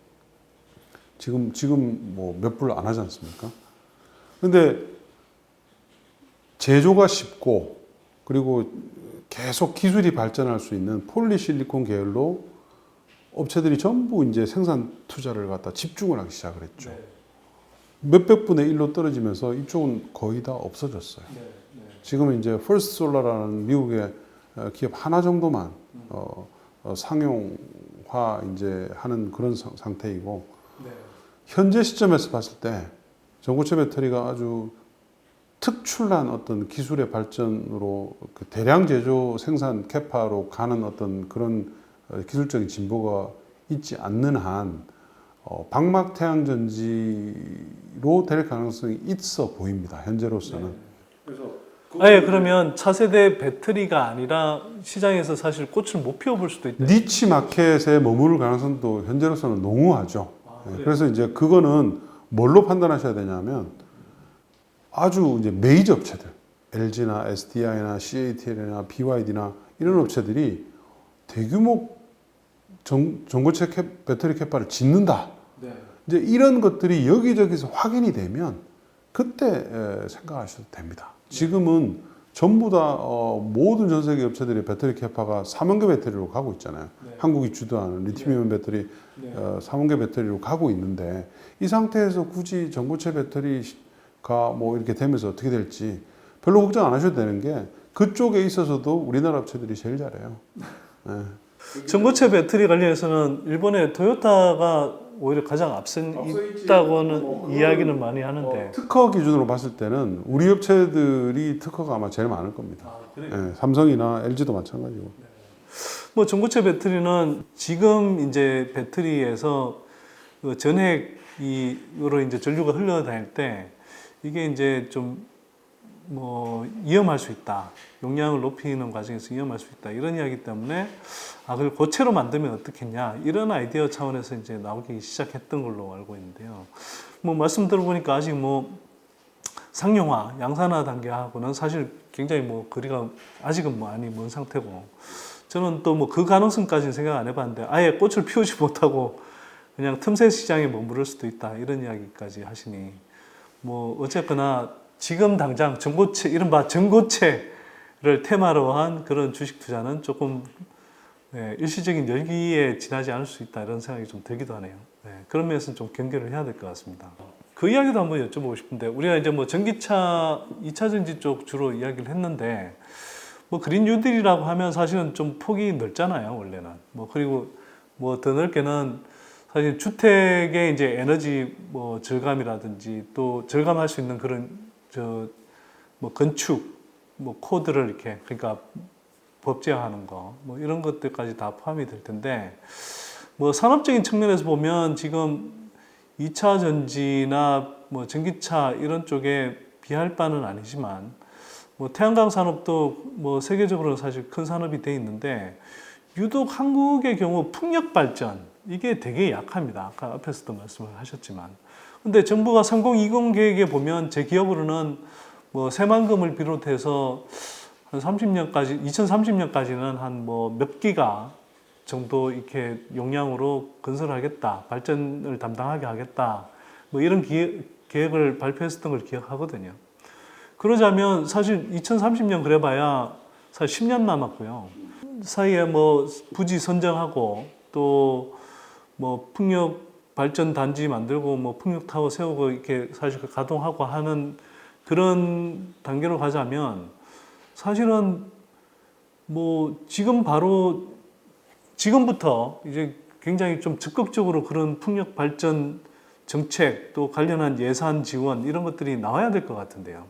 지금 뭐 몇 불 안 하지 않습니까? 근데 제조가 쉽고 그리고 계속 기술이 발전할 수 있는 폴리실리콘 계열로 업체들이 전부 이제 생산 투자를 갖다 집중을 하기 시작을 했죠. 몇백 분의 1로 떨어지면서 이쪽은 거의 다 없어졌어요. 지금은 이제 퍼스트 솔라라는 미국의 기업 하나 정도만 상용화 이제 하는 그런 상태이고, 현재 시점에서 봤을 때 전고체 배터리가 아주 특출난 어떤 기술의 발전으로 그 대량 제조 생산 캐파로 가는 어떤 그런 기술적인 진보가 있지 않는 한 방막 태양전지로 될 가능성이 있어 보입니다. 현재로서는. 아예 그러면 차세대 배터리가 아니라 시장에서 사실 꽃을 못 피워볼 수도 있다. 니치 마켓에 머무를 가능성도 현재로서는 농후하죠. 그래서 이제 그거는 뭘로 판단하셔야 되냐면, 아주 이제 메이저 업체들, LG나 SDI나 CATL이나 BYD나 이런 업체들이 대규모 전고체 배터리 캐파를 짓는다. 이제 이런 것들이 여기저기서 확인이 되면 그때 생각하셔도 됩니다. 지금은 전부 다 모든 전 세계 업체들이 배터리 캐파가 3원계 배터리로 가고 있잖아요. 한국이 주도하는 리튬이온 배터리 3원계 배터리로 가고 있는데, 이 상태에서 굳이 전고체 배터리가 뭐 이렇게 되면서 어떻게 될지 별로 걱정 안 하셔도 되는 게, 그쪽에 있어서도 우리나라 업체들이 제일 잘해요. 전고체 배터리 관련해서는 일본의 토요타가 오히려 가장 앞서 있다고는 이야기는 많이 하는데, 특허 기준으로 봤을 때는 우리 업체들이 특허가 아마 제일 많을 겁니다. 삼성이나 LG도 마찬가지고. 뭐 전고체 배터리는 지금 이제 배터리에서 그 전핵으로 이제 전류가 흘러다닐 때 이게 이제 좀 뭐 위험할 수 있다, 용량을 높이는 과정에서 위험할 수 있다, 이런 이야기 때문에 그걸 고체로 만들면 어떻겠냐, 이런 아이디어 차원에서 이제 나오기 시작했던 걸로 알고 있는데요. 뭐 말씀 들어보니까 아직 뭐 상용화, 양산화 단계하고는 사실 굉장히 뭐 거리가 아직은 뭐 많이 먼 상태고, 저는 또 뭐 그 가능성까지는 생각 안 해봤는데 아예 꽃을 피우지 못하고 그냥 틈새 시장에 머무를 수도 있다, 이런 이야기까지 하시니, 뭐 어쨌거나 지금 당장 전고체, 이른바 전고체를 테마로 한 그런 주식 투자는 조금 일시적인 열기에 지나지 않을 수 있다, 이런 생각이 좀 들기도 하네요. 그런 면에서는 좀 경계를 해야 될 것 같습니다. 그 이야기도 한번 여쭤보고 싶은데 우리가 이제 뭐 전기차 2차 전지 쪽 주로 이야기를 했는데 뭐 그린 뉴딜이라고 하면 사실은 좀 폭이 넓잖아요, 원래는. 뭐 그리고 뭐 더 넓게는 사실 주택의 이제 에너지 뭐 절감이라든지 또 절감할 수 있는 그런 뭐 건축 뭐 코드를 이렇게 그러니까 법제화하는 거 뭐 이런 것들까지 다 포함이 될 텐데 뭐 산업적인 측면에서 보면 지금 2차 전지나 뭐 전기차 이런 쪽에 비할 바는 아니지만 뭐 태양광 산업도 뭐 세계적으로 사실 큰 산업이 돼 있는데 유독 한국의 경우 풍력 발전 이게 되게 약합니다. 아까 앞에서도 말씀을 하셨지만. 근데 정부가 3020 계획에 보면 제 기억으로는 뭐 새만금을 비롯해서 한 30년까지 2030년까지는 한 뭐 몇 기가 정도 이렇게 용량으로 건설하겠다, 발전을 담당하게 하겠다, 뭐 이런 계획을 발표했었던 걸 기억하거든요. 그러자면 사실 2030년 그래봐야 사실 10년 남았고요. 사이에 뭐 부지 선정하고 또 뭐 풍력 발전 단지 만들고 뭐 풍력 타워 세우고 이렇게 사실 가동하고 하는 그런 단계로 가자면 사실은 뭐 지금 바로 지금부터 이제 굉장히 좀 적극적으로 그런 풍력 발전 정책 또 관련한 예산 지원 이런 것들이 나와야 될 것 같은데요.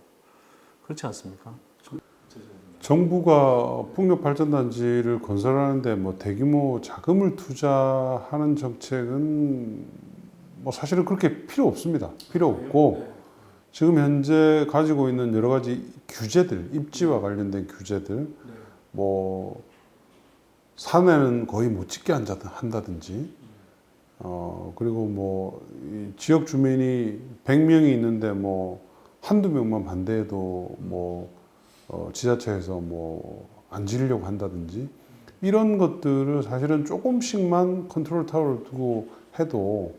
그렇지 않습니까? 정부가 풍력 발전단지를 건설하는데 뭐 대규모 자금을 투자하는 정책은 뭐 사실은 그렇게 필요 없습니다. 필요 없고 지금 현재 가지고 있는 여러 가지 규제들, 입지와 관련된 규제들, 뭐 산에는 거의 못 짓게 한다든지, 그리고 뭐 지역 주민이 100명이 있는데 뭐 한두 명만 반대해도 뭐 지자체에서 뭐 안 지으려고 한다든지 이런 것들을 사실은 조금씩만 컨트롤 타워를 두고 해도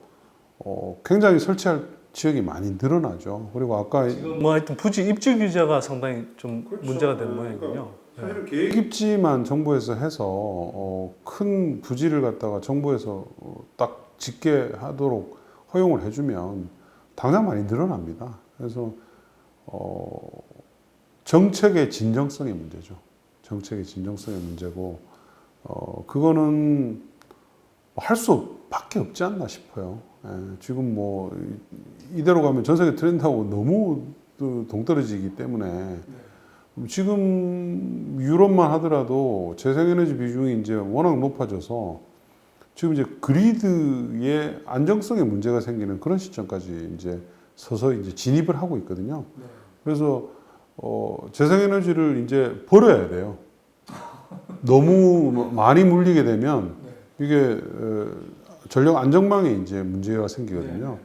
굉장히 설치할 지역이 많이 늘어나죠. 그리고 아까 지금 뭐 하여튼 부지 입지 규제가 상당히 좀 그렇죠. 문제가 된 모양이군요. 사실은 계획 입지만 정부에서 해서 큰 부지를 갖다가 정부에서 딱 짓게 하도록 허용을 해주면 당장 많이 늘어납니다. 그래서 정책의 진정성의 문제죠. 정책의 진정성의 문제고 그거는 할 수밖에 없지 않나 싶어요. 예, 지금 뭐 이대로 가면 전 세계 트렌드하고 너무 동떨어지기 때문에 지금 유럽만 하더라도 재생에너지 비중이 이제 워낙 높아져서 지금 이제 그리드의 안정성에 문제가 생기는 그런 시점까지 이제 서서히 이제 진입을 하고 있거든요. 그래서 재생에너지를 이제 버려야 돼요. 너무 많이 물리게 되면 이게 전력 안정망에 이제 문제가 생기거든요.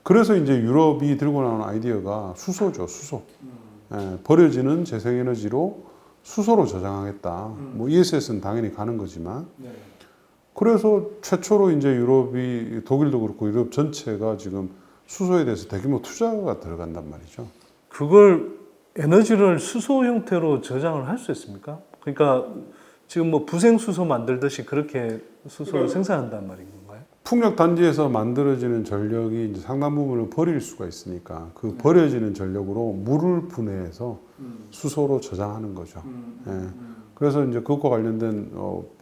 그래서 이제 유럽이 들고 나온 아이디어가 수소죠, 수소. 예, 버려지는 재생에너지로 수소로 저장하겠다. 뭐 ESS는 당연히 가는 거지만. 그래서 최초로 이제 유럽이 독일도 그렇고 유럽 전체가 지금 수소에 대해서 대규모 투자가 들어간단 말이죠. 그걸 에너지를 수소 형태로 저장을 할 수 있습니까? 그러니까 지금 뭐 부생수소 만들듯이 그렇게 수소를 생산한단 말인 건가요? 풍력 단지에서 만들어지는 전력이 이제 상당 부분을 버릴 수가 있으니까 그 버려지는 전력으로 물을 분해해서 수소로 저장하는 거죠. 예. 그래서 이제 그것과 관련된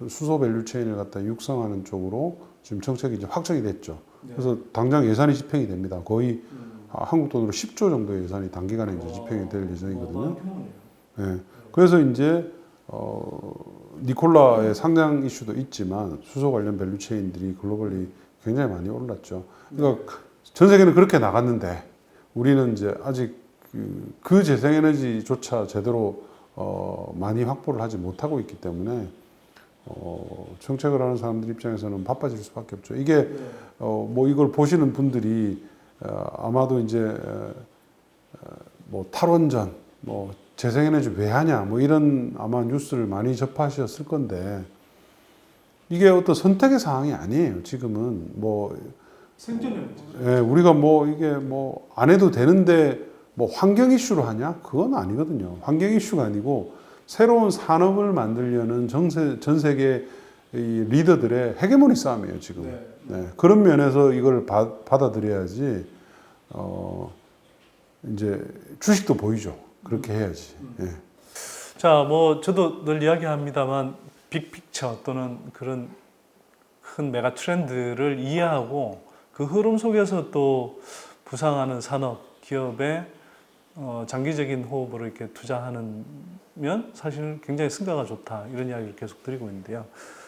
수소 밸류 체인을 갖다 육성하는 쪽으로 지금 정책이 이제 확정이 됐죠. 그래서 당장 예산이 집행이 됩니다. 거의 한국 돈으로 10조 정도의 예산이 단기간에 이제 집행이 될 예정이거든요. 예. 그래서 이제 니콜라의 상장 이슈도 있지만 수소 관련 밸류 체인들이 글로벌리 굉장히 많이 올랐죠. 그러니까 전 세계는 그렇게 나갔는데 우리는 이제 아직 그 재생에너지조차 제대로 많이 확보를 하지 못하고 있기 때문에 정책을 하는 사람들 입장에서는 바빠질 수밖에 없죠. 이게 뭐 이걸 보시는 분들이 아마도 이제 뭐 탈원전, 뭐 재생에너지 왜 하냐, 뭐 이런 아마 뉴스를 많이 접하셨을 건데 이게 어떤 선택의 사항이 아니에요. 지금은 뭐 생존의 문제죠. 예, 우리가 뭐 이게 뭐 안 해도 되는데 뭐 환경 이슈로 하냐? 그건 아니거든요. 환경 이슈가 아니고 새로운 산업을 만들려는 전 세계 이 리더들의 헤게모니 싸움이에요, 지금. 네, 그런 면에서 이걸 받아들여야지 이제 주식도 보이죠. 그렇게 해야지. 예. 자, 뭐 저도 늘 이야기합니다만 빅픽처 또는 그런 큰 메가 트렌드를 이해하고 그 흐름 속에서 또 부상하는 산업, 기업의 장기적인 호흡으로 이렇게 투자하면 사실 굉장히 성과가 좋다 이런 이야기를 계속 드리고 있는데요.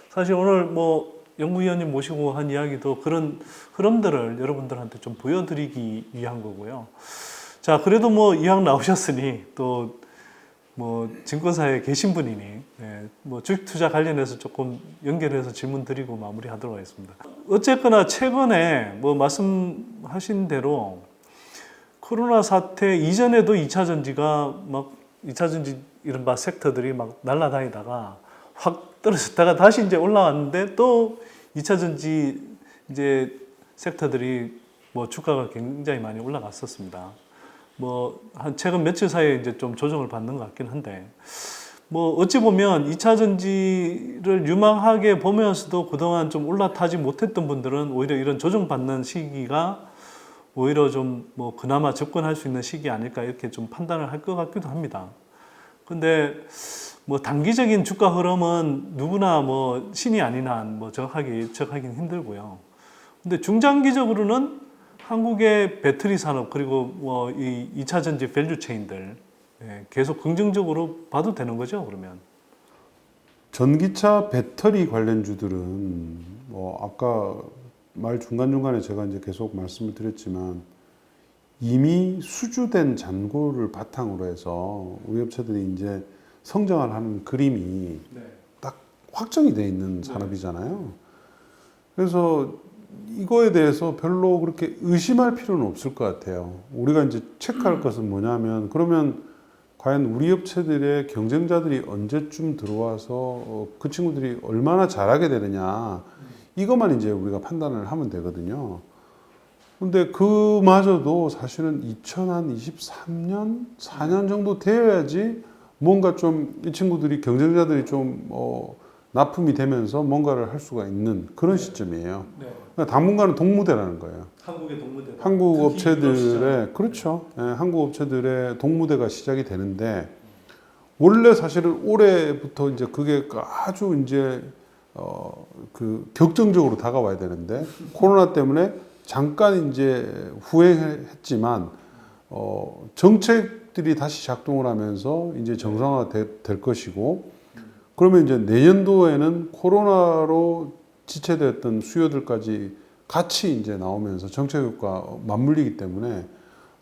사실 오늘 뭐 연구위원님 모시고 한 이야기도 그런 흐름들을 여러분들한테 좀 보여드리기 위한 거고요. 자, 그래도 뭐 이왕 나오셨으니 또 뭐 증권사에 계신 분이니 뭐 주식 투자 관련해서 조금 연결해서 질문 드리고 마무리하도록 하겠습니다. 어쨌거나 최근에 뭐 말씀하신 대로 코로나 사태 이전에도 2차 전지가 막 2차 전지 이른바 섹터들이 막 날아다니다가 확 떨어졌다가 다시 이제 올라왔는데 또 2차 전지 이제 섹터들이 뭐 주가가 굉장히 많이 올라갔었습니다. 뭐 한 최근 며칠 사이에 이제 좀 조정을 받는 것 같긴 한데 뭐 어찌 보면 2차 전지를 유망하게 보면서도 그동안 좀 올라타지 못했던 분들은 오히려 이런 조정받는 시기가 오히려 좀 뭐 그나마 접근할 수 있는 시기 아닐까 이렇게 좀 판단을 할 것 같기도 합니다. 근데 뭐 단기적인 주가 흐름은 누구나 뭐 신이 아닌 한 뭐 정확하게 예측하기는 힘들고요. 근데 중장기적으로는 한국의 배터리 산업 그리고 뭐 이 2차 전지 밸류 체인들 계속 긍정적으로 봐도 되는 거죠, 그러면? 전기차 배터리 관련주들은 뭐 아까 말 중간중간에 제가 이제 계속 말씀을 드렸지만 이미 수주된 잔고를 바탕으로 해서 우리 업체들이 이제 성장을 하는 그림이 딱 확정이 돼 있는 산업이잖아요. 그래서 이거에 대해서 별로 그렇게 의심할 필요는 없을 것 같아요. 우리가 이제 체크할 것은 뭐냐면 그러면 과연 우리 업체들의 경쟁자들이 언제쯤 들어와서 그 친구들이 얼마나 잘하게 되느냐 이것만 이제 우리가 판단을 하면 되거든요. 근데 그마저도 사실은 2023년, 4년 정도 되어야지 뭔가 좀 이 친구들이 경쟁자들이 좀 납품이 되면서 뭔가를 할 수가 있는 그런 시점이에요. 그러니까 당분간은 동무대라는 거예요. 한국의 동무대. 한국 업체들의 그렇죠. 예, 한국 업체들의 동무대가 시작이 되는데 원래 사실은 올해부터 이제 그게 아주 이제 그 격정적으로 다가와야 되는데 코로나 때문에 잠깐 이제 후행했지만 정책들이 다시 작동을 하면서 이제 정상화 될 것이고 그러면 이제 내년도에는 코로나로 지체되었던 수요들까지 같이 이제 나오면서 정책 효과 맞물리기 때문에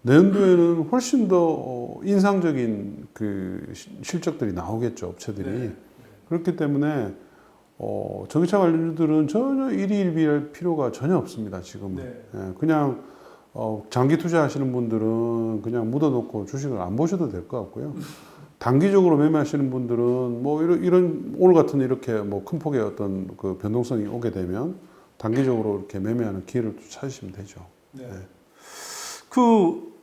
내년도에는 훨씬 더 인상적인 그 실적들이 나오겠죠, 업체들이. 그렇기 때문에 전기차 관련주들은 전혀 일희일비할 필요가 전혀 없습니다, 지금은. 예, 그냥 장기 투자하시는 분들은 그냥 묻어놓고 주식을 안 보셔도 될 것 같고요. 단기적으로 매매하시는 분들은 뭐 이런 오늘 같은 이렇게 뭐 큰 폭의 어떤 그 변동성이 오게 되면 단기적으로 이렇게 매매하는 기회를 또 찾으시면 되죠. 네. 그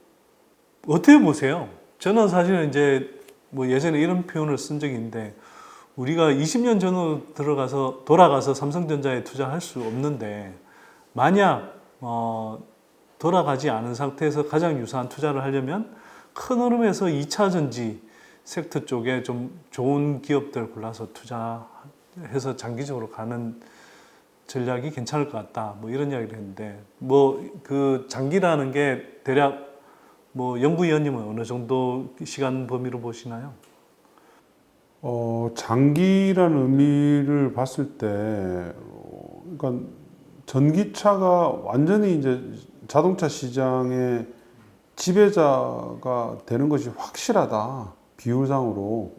어떻게 보세요? 저는 사실은 이제 뭐 예전에 이런 표현을 쓴 적이 있는데 우리가 20년 전으로 돌아가서 삼성전자에 투자할 수 없는데 만약 돌아가지 않은 상태에서 가장 유사한 투자를 하려면 큰 흐름에서 2차 전지 섹터 쪽에 좀 좋은 기업들 골라서 투자해서 장기적으로 가는 전략이 괜찮을 것 같다. 뭐 이런 이야기를 했는데 뭐 그 장기라는 게 대략 뭐 연구위원님은 어느 정도 시간 범위로 보시나요? 장기라는 의미를 봤을 때 그러니까 전기차가 완전히 이제 자동차 시장의 지배자가 되는 것이 확실하다. 비율상으로.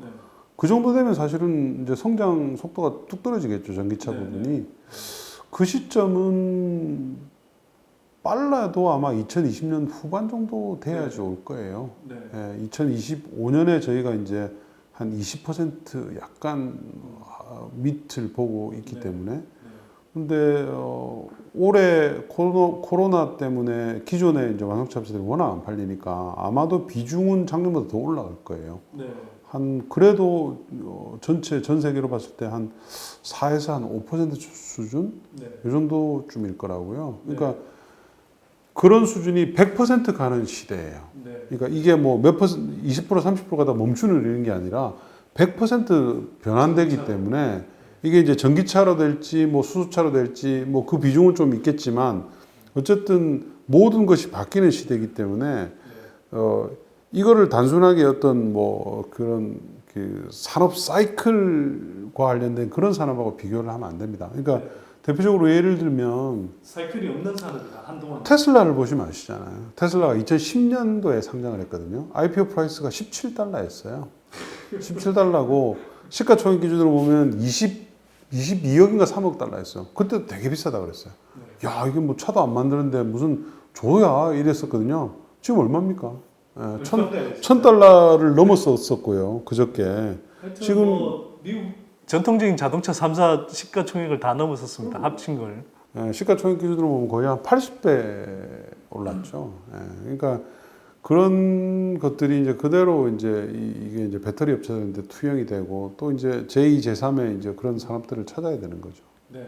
그 정도 되면 사실은 이제 성장 속도가 뚝 떨어지겠죠, 전기차 부분이. 그 시점은 빨라도 아마 2020년 후반 정도 돼야지 올 거예요. 예, 2025년에 저희가 이제 한 20% 약간 밑을 보고 있기 때문에. 근데 올해 코로나 때문에 기존의 이제 완성차 업체들이 워낙 안 팔리니까 아마도 비중은 작년보다 더 올라갈 거예요. 한 그래도 전체 전 세계로 봤을 때 한 4에서 한 5% 수준 이 정도쯤일 거라고요. 그러니까 그런 수준이 100% 가는 시대예요. 네. 그러니까 이게 뭐 몇 퍼센트, 20% 30%가 다 멈추는 이런 게 아니라 100% 변환되기 때문에 이게 이제 전기차로 될지 뭐 수소차로 될지 뭐 그 비중은 좀 있겠지만 어쨌든 모든 것이 바뀌는 시대이기 때문에 이거를 단순하게 어떤 뭐 그런 그 산업 사이클과 관련된 그런 산업하고 비교를 하면 안 됩니다. 그러니까 대표적으로 예를 들면 사이클이 없는 산업이다 한동안. 테슬라를 보시면 아시잖아요. 테슬라가 2010년도에 상장을 했거든요. IPO 프라이스가 17달러였어요. 17달러고 시가총액 기준으로 보면 22억인가 3억 달러였어요. 그때 되게 비싸다 그랬어요. 야, 이게 뭐 차도 안 만드는데 무슨 조야 이랬었거든요. 지금 얼마입니까? 예, 1000달러를 넘었었고요. 그저께. 지금 뭐 미국 전통적인 자동차 3사 시가총액을 다 넘었었습니다. 합친 걸. 예, 시가총액 기준으로 보면 거의 한 80배 올랐죠. 예, 그러니까 그런 것들이 이제 그대로 이제 이게 이제 배터리 업체들한테 투영이 되고 또 이제 제2, 제3의 이제 그런 산업들을 찾아야 되는 거죠. 네.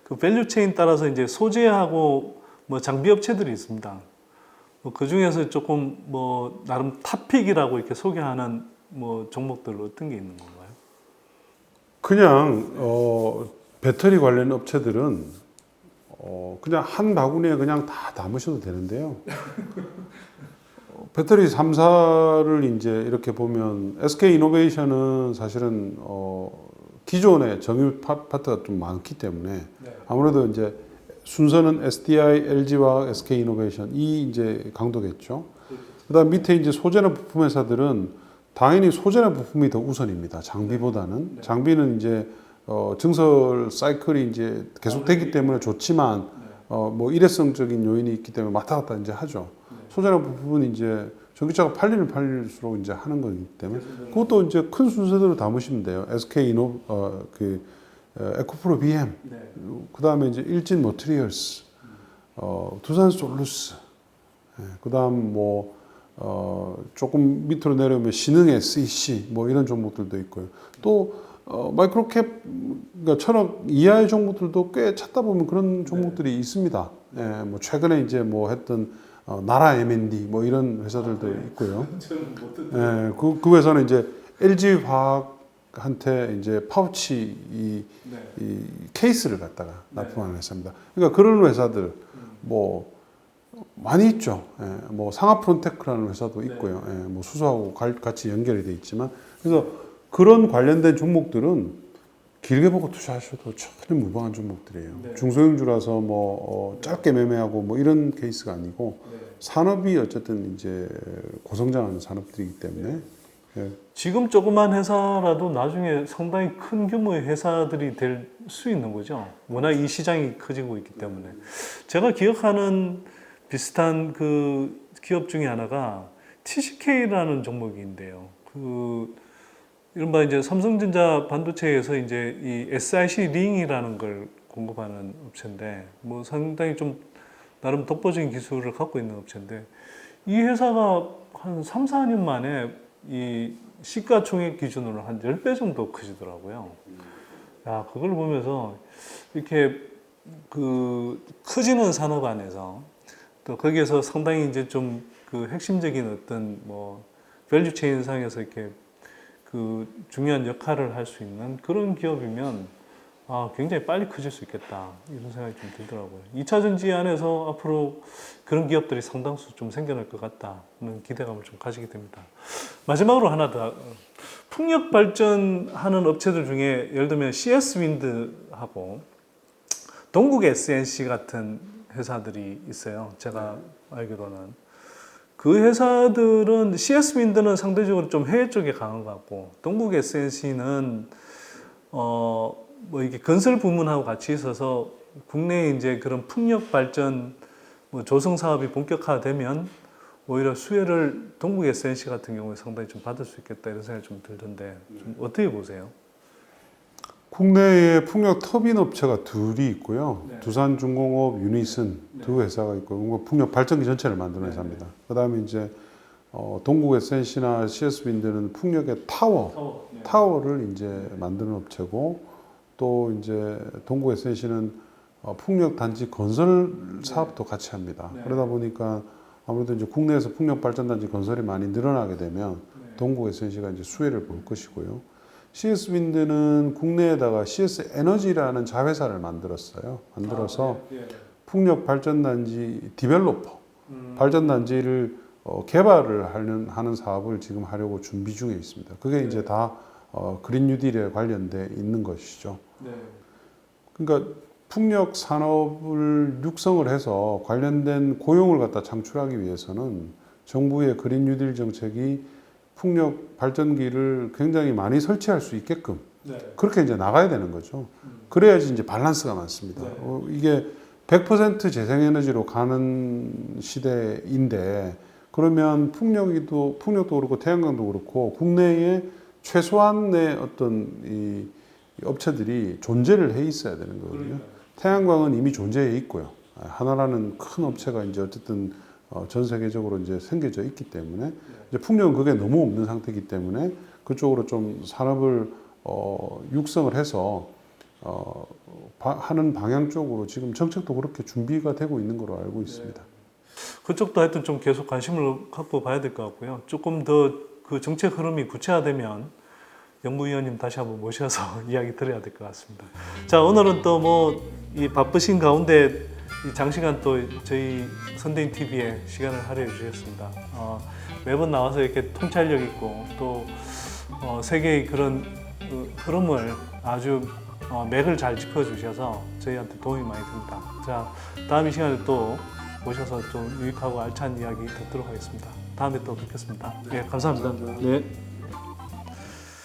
그 밸류 체인 따라서 이제 소재하고 뭐 장비 업체들이 있습니다. 그 중에서 조금 뭐 나름 탑픽이라고 이렇게 소개하는 뭐 종목들 어떤 게 있는 건가요? 그냥 배터리 관련 업체들은 그냥 한 바구니에 그냥 다 담으셔도 되는데요. 배터리 3사를 이제 이렇게 보면 SK 이노베이션은 사실은 기존의 정유 파트가 좀 많기 때문에 아무래도 이제 순서는 SDI, LG와 SK 이노베이션 이 이제 강도겠죠. 그다음 밑에 이제 소재나 부품 회사들은 당연히 소재나 부품이 더 우선입니다. 장비보다는 장비는 이제 증설 사이클이 이제 계속되기 때문에 좋지만 뭐 일회성적인 요인이 있기 때문에 왔다 갔다 이제 하죠. 소재나 부품은 이제 전기차가 팔리면 팔릴수록 이제 하는 거기 때문에 그것도 이제 큰 순서대로 담으시면 돼요. SK 이노 에코프로 BM, 그 다음에 이제 일진 머티리얼스, 두산 솔루스, 그 다음 뭐 조금 밑으로 내려오면 신흥 SEC 뭐 이런 종목들도 있고요. 또 마이크로캡 그러니까 1000억 이하의 종목들도 꽤 찾다 보면 그런 종목들이 있습니다. 예, 뭐 최근에 이제 뭐 했던 나라 M&D 뭐 이런 회사들도 있고요. 예, 그 회사는 이제 LG 화학한테 이제 파우치 이 케이스를 갖다가 납품하는 회사입니다. 그러니까 그런 회사들 뭐 많이 있죠. 예, 뭐 상하프론테크라는 회사도 있고요. 예, 뭐 수소하고 같이 연결이 돼 있지만 그래서 그런 관련된 종목들은 길게 보고 투자하셔도 전혀 무방한 종목들이에요. 중소형주라서 뭐 짧게 매매하고 뭐 이런 케이스가 아니고 산업이 어쨌든 이제 고성장하는 산업들이기 때문에 지금 조그만 회사라도 나중에 상당히 큰 규모의 회사들이 될 수 있는 거죠. 워낙 이 시장이 커지고 있기 때문에. 제가 기억하는 비슷한 그 기업 중에 하나가 TCK라는 종목인데요. 이른바 이제 삼성전자 반도체에서 이제 이 SiC 링이라는 걸 공급하는 업체인데, 뭐 상당히 좀 나름 독보적인 기술을 갖고 있는 업체인데, 이 회사가 한 3, 4년 만에 이 시가총액 기준으로 한 10배 정도 커지더라고요. 야, 그걸 보면서 이렇게 커지는 산업 안에서 또 거기에서 상당히 이제 좀 그 핵심적인 어떤 뭐 밸류 체인 상에서 이렇게 그 중요한 역할을 할 수 있는 그런 기업이면 굉장히 빨리 커질 수 있겠다 이런 생각이 좀 들더라고요. 2차 전지 안에서 앞으로 그런 기업들이 상당수 좀 생겨날 것 같다는 기대감을 좀 가지게 됩니다. 마지막으로 하나 더, 풍력 발전하는 업체들 중에 예를 들면 CS 윈드하고 동국 SNC 같은 회사들이 있어요. 제가 알기로는. 그 회사들은 CS 윈드는 상대적으로 좀 해외 쪽에 강한 것 같고, 동국 SNC는 뭐 이게 건설 부문하고 같이 있어서 국내에 이제 그런 풍력 발전 뭐 조성 사업이 본격화되면 오히려 수혜를 동국 SNC 같은 경우에 상당히 좀 받을 수 있겠다 이런 생각이 좀 들던데 좀 어떻게 보세요? 국내에 풍력 터빈 업체가 둘이 있고요. 두산중공업, 유니슨 두 회사가 있고 풍력 발전기 전체를 만드는 회사입니다. 그다음에 이제 동국 SNC나 CS 윈드는 풍력의 타워를 이제 만드는 업체고, 또 이제 동국 SNC는 풍력 단지 건설 사업도 같이 합니다. 그러다 보니까 아무래도 이제 국내에서 풍력 발전 단지 건설이 많이 늘어나게 되면 동국 SNC가 이제 수혜를 볼 것이고요. CS 윈드는 국내에다가 CS 에너지라는 자회사를 만들었어요. 만들어서 풍력 발전 단지 디벨로퍼, 발전 단지를 개발을 하는 사업을 지금 하려고 준비 중에 있습니다. 그게 이제 다 그린 뉴딜에 관련돼 있는 것이죠. 그러니까 풍력 산업을 육성을 해서 관련된 고용을 갖다 창출하기 위해서는 정부의 그린 뉴딜 정책이 풍력 발전기를 굉장히 많이 설치할 수 있게끔 그렇게 이제 나가야 되는 거죠. 그래야지 이제 밸런스가 많습니다. 이게 100% 재생에너지로 가는 시대인데 그러면 풍력도 그렇고 태양광도 그렇고 국내에 최소한의 어떤 이 업체들이 존재를 해 있어야 되는 거거든요. 태양광은 이미 존재해 있고요. 하나라는 큰 업체가 이제 어쨌든 전 세계적으로 이제 생겨져 있기 때문에 이제 풍력은 그게 너무 없는 상태이기 때문에 그쪽으로 좀 산업을 육성을 해서 하는 방향 쪽으로 지금 정책도 그렇게 준비가 되고 있는 걸로 알고 있습니다. 그쪽도 하여튼 좀 계속 관심을 갖고 봐야 될 것 같고요. 조금 더 그 정책 흐름이 구체화되면 연구위원님 다시 한번 모셔서 이야기 들어야 될 것 같습니다. 자, 오늘은 또 뭐 이 바쁘신 가운데 이 장시간 또 저희 선대인 TV에 시간을 할애해 주셨습니다. 매번 나와서 이렇게 통찰력 있고 또 세계의 그런 흐름을 아주 맥을 잘 짚어주셔서 저희한테 도움이 많이 됩니다. 자, 다음 이 시간에 또 모셔서 좀 유익하고 알찬 이야기 듣도록 하겠습니다. 다음에 또 뵙겠습니다. 네, 감사합니다. 네.